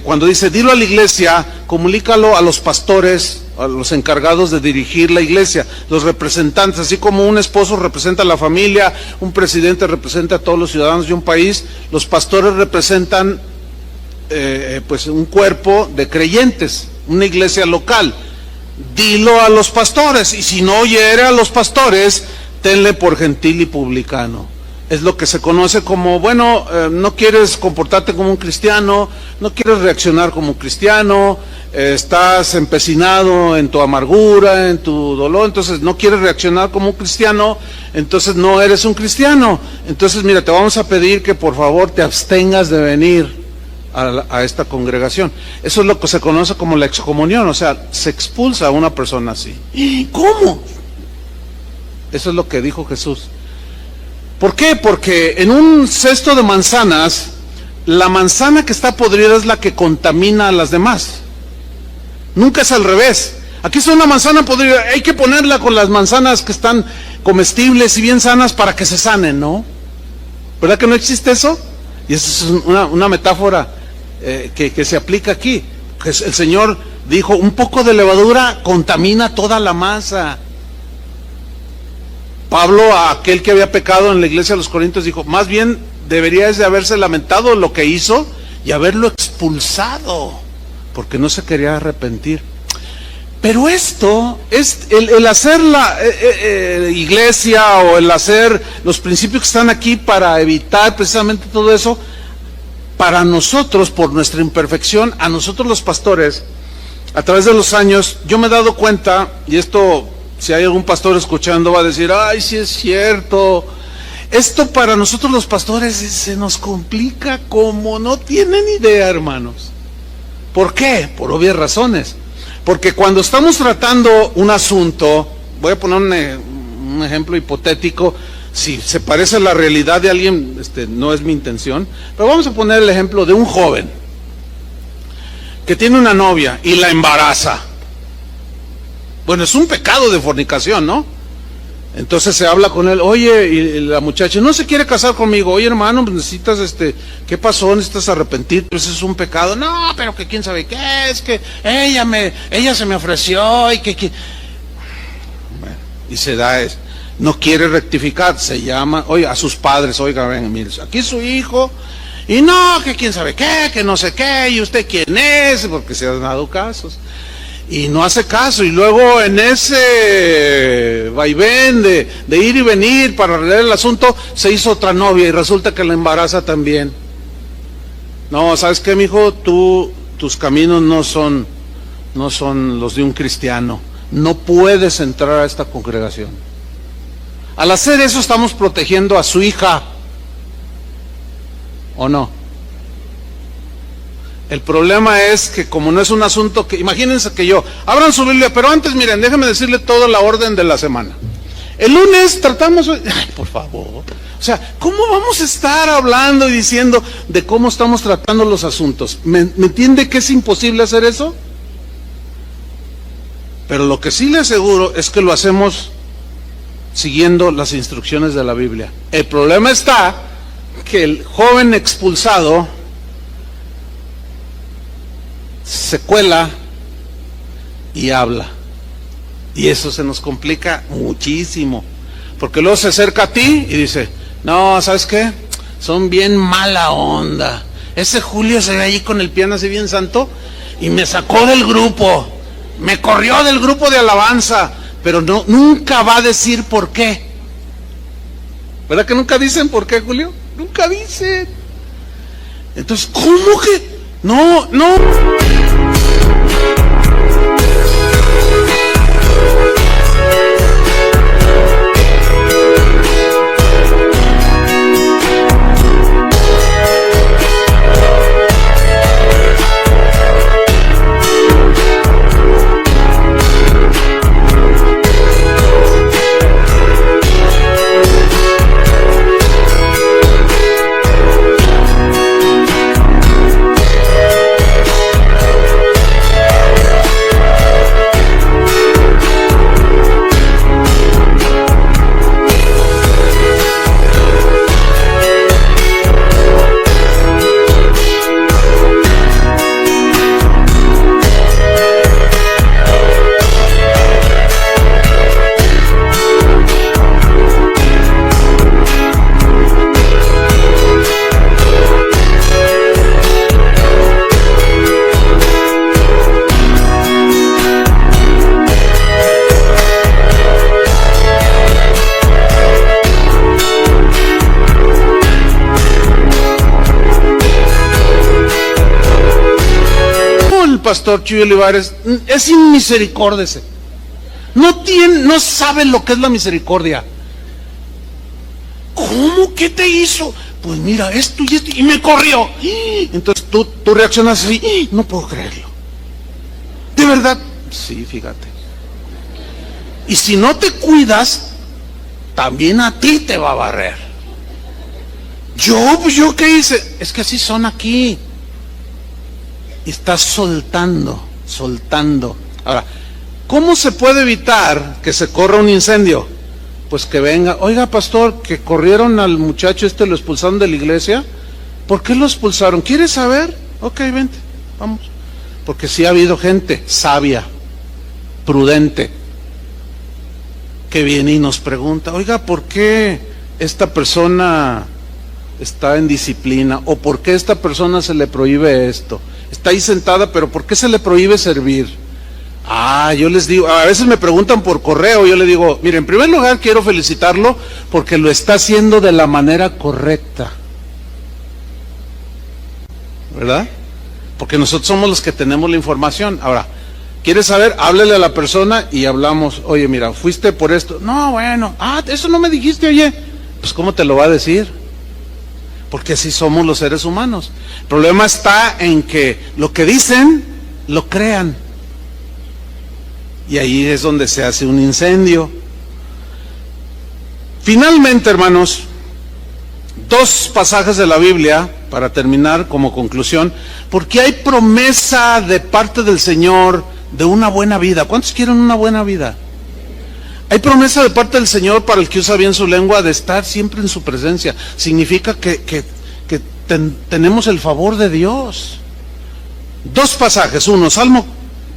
cuando dice dilo a la iglesia, comunícalo a los pastores, a los encargados de dirigir la iglesia, los representantes, así como un esposo representa a la familia, un presidente representa a todos los ciudadanos de un país, los pastores representan pues un cuerpo de creyentes, una iglesia local. Dilo a los pastores, y si no oyere a los pastores, tenle por gentil y publicano. Es lo que se conoce como, bueno, no quieres comportarte como un cristiano, no quieres reaccionar como un cristiano, estás empecinado en tu amargura, en tu dolor, entonces no quieres reaccionar como un cristiano, entonces no eres un cristiano. Entonces mira, te vamos a pedir que por favor te abstengas de venir a esta congregación. Eso es lo que se conoce como la excomunión, o sea, se expulsa a una persona así. ¿Cómo? Eso es lo que dijo Jesús. ¿Por qué? Porque en un cesto de manzanas, la manzana que está podrida es la que contamina a las demás. Nunca es al revés. Aquí está una manzana podrida, hay que ponerla con las manzanas que están comestibles y bien sanas para que se sanen, ¿no? ¿Verdad que no existe eso? Y esa es una metáfora que se aplica aquí. El Señor dijo, un poco de levadura contamina toda la masa. Pablo, a aquel que había pecado en la iglesia de los Corintios, dijo, más bien deberías de haberse lamentado lo que hizo y haberlo expulsado, porque no se quería arrepentir. Pero esto es el hacer la iglesia, o el hacer los principios que están aquí para evitar precisamente todo eso. Para nosotros, por nuestra imperfección, a nosotros los pastores, a través de los años, yo me he dado cuenta, y esto, si hay algún pastor escuchando, va a decir, ay, sí es cierto. Esto para nosotros los pastores se nos complica como no tienen idea, hermanos. ¿Por qué? Por obvias razones. Porque cuando estamos tratando un asunto, voy a poner un ejemplo hipotético, si se parece a la realidad de alguien, no es mi intención, pero vamos a poner el ejemplo de un joven que tiene una novia y la embaraza. Bueno, es un pecado de fornicación, ¿no? Entonces se habla con él, oye, y la muchacha no se quiere casar conmigo. Oye, hermano, pues necesitas, ¿qué pasó? Necesitas arrepentirte, pues es un pecado. No, pero que quién sabe qué, es que ella se me ofreció y que bueno, y se da eso. No quiere rectificar, se llama, oye, a sus padres, oiga, ven, mire, aquí es su hijo, y no, que quién sabe qué, que no sé qué, y usted quién es, porque se han dado casos. Y no hace caso, y luego en ese vaivén de ir y venir para arreglar el asunto, se hizo otra novia y resulta que la embaraza también. No, ¿sabes qué, mijo? Tus caminos no son los de un cristiano. No puedes entrar a esta congregación. Al hacer eso estamos protegiendo a su hija, ¿o no? El problema es que como no es un asunto que, imagínense que abran su Biblia, pero antes miren, déjenme decirle toda la orden de la semana. El lunes tratamos, ay, por favor, o sea, ¿cómo vamos a estar hablando y diciendo de cómo estamos tratando los asuntos? ¿Me entiende que es imposible hacer eso? Pero lo que sí le aseguro es que lo hacemos siguiendo las instrucciones de la Biblia. El problema está que el joven expulsado se cuela y habla, y eso se nos complica muchísimo, porque luego se acerca a ti y dice, no, ¿sabes qué? Son bien mala onda, ese Julio se ve allí con el piano así bien santo y me sacó del grupo, me corrió del grupo de alabanza, pero nunca va a decir por qué. ¿Verdad que nunca dicen por qué, Julio? Nunca dicen. Entonces, ¿cómo que? No. pastor Chuy Olivares es inmisericordia. No sabe lo que es la misericordia. ¿Cómo? ¿Qué te hizo? Pues mira, esto y esto, y me corrió. Entonces tú reaccionas así, no puedo creerlo. ¿De verdad? Sí, fíjate. Y si no te cuidas, también a ti te va a barrer. ¿Yo qué hice? Es que así son aquí. Y estás soltando. Ahora, ¿cómo se puede evitar que se corra un incendio? Pues que venga, oiga pastor, que corrieron al muchacho lo expulsaron de la iglesia. ¿Por qué lo expulsaron? ¿Quieres saber? Ok, vente, vamos. Porque sí ha habido gente sabia, prudente, que viene y nos pregunta, oiga, ¿por qué esta persona está en disciplina? ¿O por qué a esta persona se le prohíbe esto? Está ahí sentada, pero ¿por qué se le prohíbe servir? Yo les digo, a veces me preguntan por correo, yo le digo, mire, en primer lugar quiero felicitarlo porque lo está haciendo de la manera correcta, ¿verdad? Porque nosotros somos los que tenemos la información. Ahora, ¿quieres saber? Háblele a la persona y hablamos, oye, mira, fuiste por esto. No, bueno, eso no me dijiste, oye. Pues ¿cómo te lo va a decir? Porque así somos los seres humanos. El problema está en que lo que dicen, lo crean. Y ahí es donde se hace un incendio. Finalmente, hermanos, 2 pasajes de la Biblia, para terminar como conclusión, porque hay promesa de parte del Señor de una buena vida. ¿Cuántos quieren una buena vida? Hay promesa de parte del Señor para el que usa bien su lengua de estar siempre en su presencia. Significa que tenemos el favor de Dios. 2 pasajes. Uno, Salmo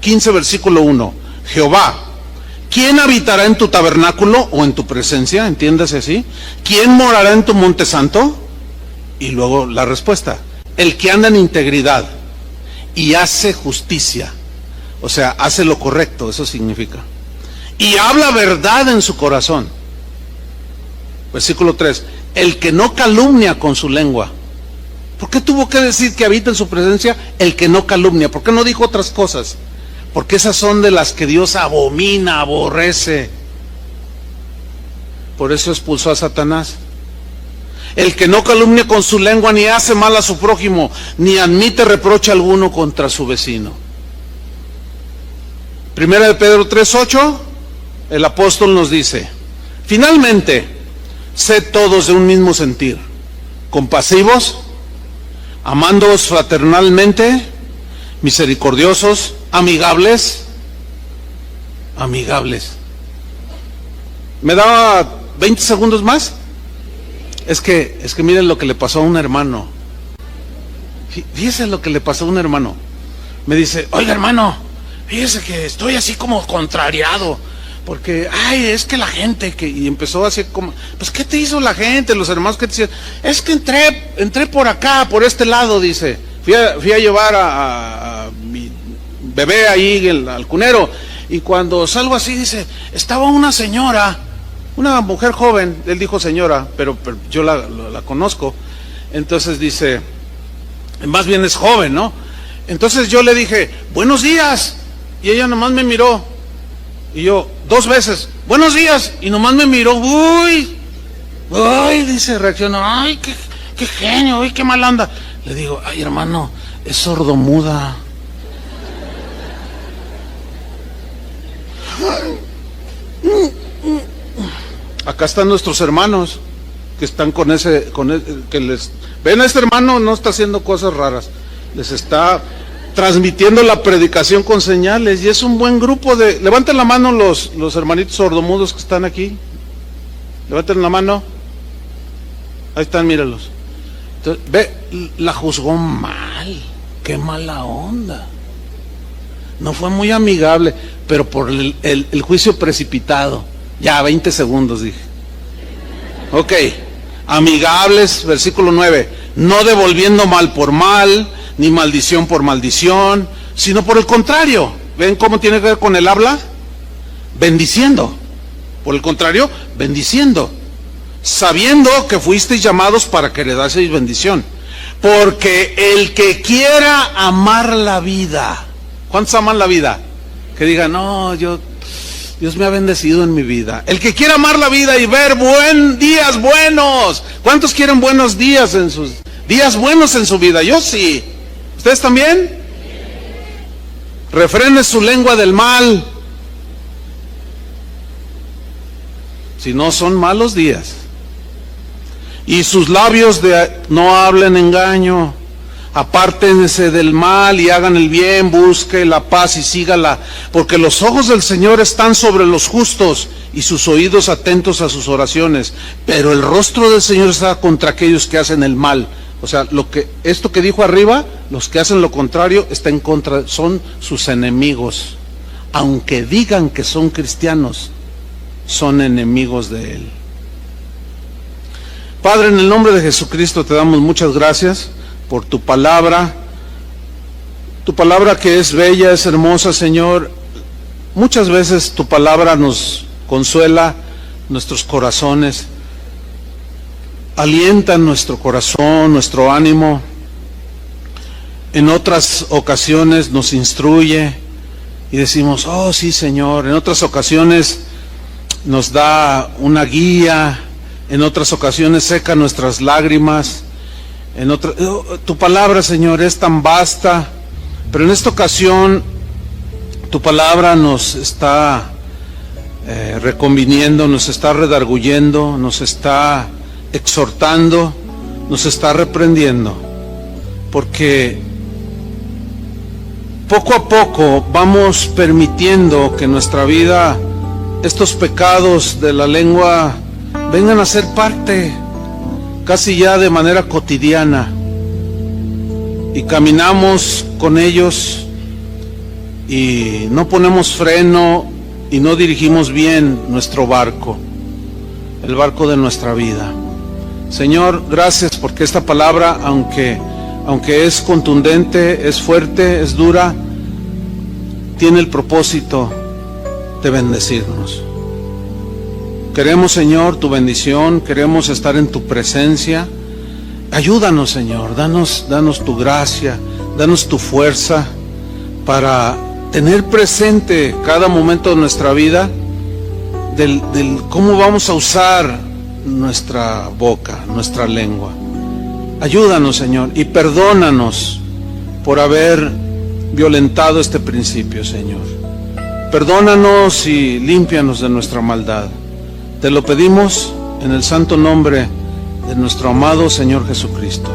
15, versículo 1. Jehová, ¿quién habitará en tu tabernáculo o en tu presencia? Entiéndase así. ¿Quién morará en tu monte santo? Y luego la respuesta, el que anda en integridad y hace justicia, o sea, hace lo correcto, eso significa, y habla verdad en su corazón. Versículo 3, el que no calumnia con su lengua. ¿Por qué tuvo que decir que habita en su presencia el que no calumnia? ¿Por qué no dijo otras cosas? Porque esas son de las que Dios abomina, aborrece. Por eso expulsó a Satanás. El que no calumnia con su lengua, ni hace mal a su prójimo, ni admite reproche alguno contra su vecino. Primera de Pedro 3:8, el apóstol nos dice, finalmente, sed todos de un mismo sentir, compasivos, amándoos fraternalmente, misericordiosos, amigables. ¿Me da 20 segundos más? Es que miren lo que le pasó a un hermano. Fíjese lo que le pasó a un hermano. Me dice, oiga hermano, fíjese que estoy así como contrariado, porque, es que la gente, y empezó así como, pues ¿qué te hizo la gente, los hermanos que te decían? Es que entré por acá, por este lado, dice, fui a llevar a mi bebé ahí al cunero, y cuando salgo así, dice, estaba una señora, una mujer joven, él dijo señora, pero yo la conozco, entonces dice, más bien es joven, ¿no? Entonces yo le dije, buenos días, y ella nomás me miró, y yo, 2 veces, buenos días, y nomás me miró, uy, dice, reaccionó, ay, qué genio, uy, qué mal anda. Le digo, ay hermano, es sordomuda. Acá están nuestros hermanos que están con que les ven a este hermano, no está haciendo cosas raras, les está transmitiendo la predicación con señales, y es un buen grupo de, levanten la mano los hermanitos sordomudos que están aquí, levanten la mano, ahí están, míralos. Entonces, ve, la juzgó mal, qué mala onda, no fue muy amigable, pero por el juicio precipitado, ya 20 segundos dije. Ok, amigables, versículo 9, no devolviendo mal por mal, ni maldición por maldición, sino por el contrario. ¿Ven cómo tiene que ver con el habla? Bendiciendo. Por el contrario, bendiciendo, sabiendo que fuisteis llamados para que heredaseis bendición. Porque el que quiera amar la vida ¿Cuántos aman la vida? Que digan, no, Dios me ha bendecido en mi vida. El que quiera amar la vida y ver días buenos. ¿Cuántos quieren buenos días días buenos en su vida? Yo sí. ¿Ustedes también? Refrene su lengua del mal. Si no, son malos días. Y sus labios no hablen engaño. Apártense del mal y hagan el bien, busque la paz y sígala, porque los ojos del Señor están sobre los justos y sus oídos atentos a sus oraciones, pero el rostro del Señor está contra aquellos que hacen el mal. O sea, esto que dijo arriba, los que hacen lo contrario, está en contra, son sus enemigos. Aunque digan que son cristianos, son enemigos de Él. Padre, en el nombre de Jesucristo te damos muchas gracias por tu palabra que es bella, es hermosa, Señor. Muchas veces tu palabra nos consuela nuestros corazones, alienta nuestro corazón, nuestro ánimo. En otras ocasiones nos instruye y decimos, oh sí, Señor. En otras ocasiones nos da una guía, en otras ocasiones seca nuestras lágrimas. Tu palabra, Señor, es tan vasta, pero en esta ocasión tu palabra nos está reconviniendo, nos está redarguyendo, nos está exhortando, nos está reprendiendo, porque poco a poco vamos permitiendo que en nuestra vida estos pecados de la lengua vengan a ser parte casi ya de manera cotidiana, y caminamos con ellos y no ponemos freno y no dirigimos bien nuestro barco, el barco de nuestra vida. Señor, gracias porque esta palabra, aunque es contundente, es fuerte, es dura, tiene el propósito de bendecirnos. Queremos, Señor, tu bendición, queremos estar en tu presencia. Ayúdanos, Señor, danos tu gracia, danos tu fuerza para tener presente cada momento de nuestra vida del cómo vamos a usar nuestra boca, nuestra lengua. Ayúdanos, Señor, y perdónanos por haber violentado este principio, Señor. Perdónanos y límpianos de nuestra maldad. Te lo pedimos en el santo nombre de nuestro amado Señor Jesucristo.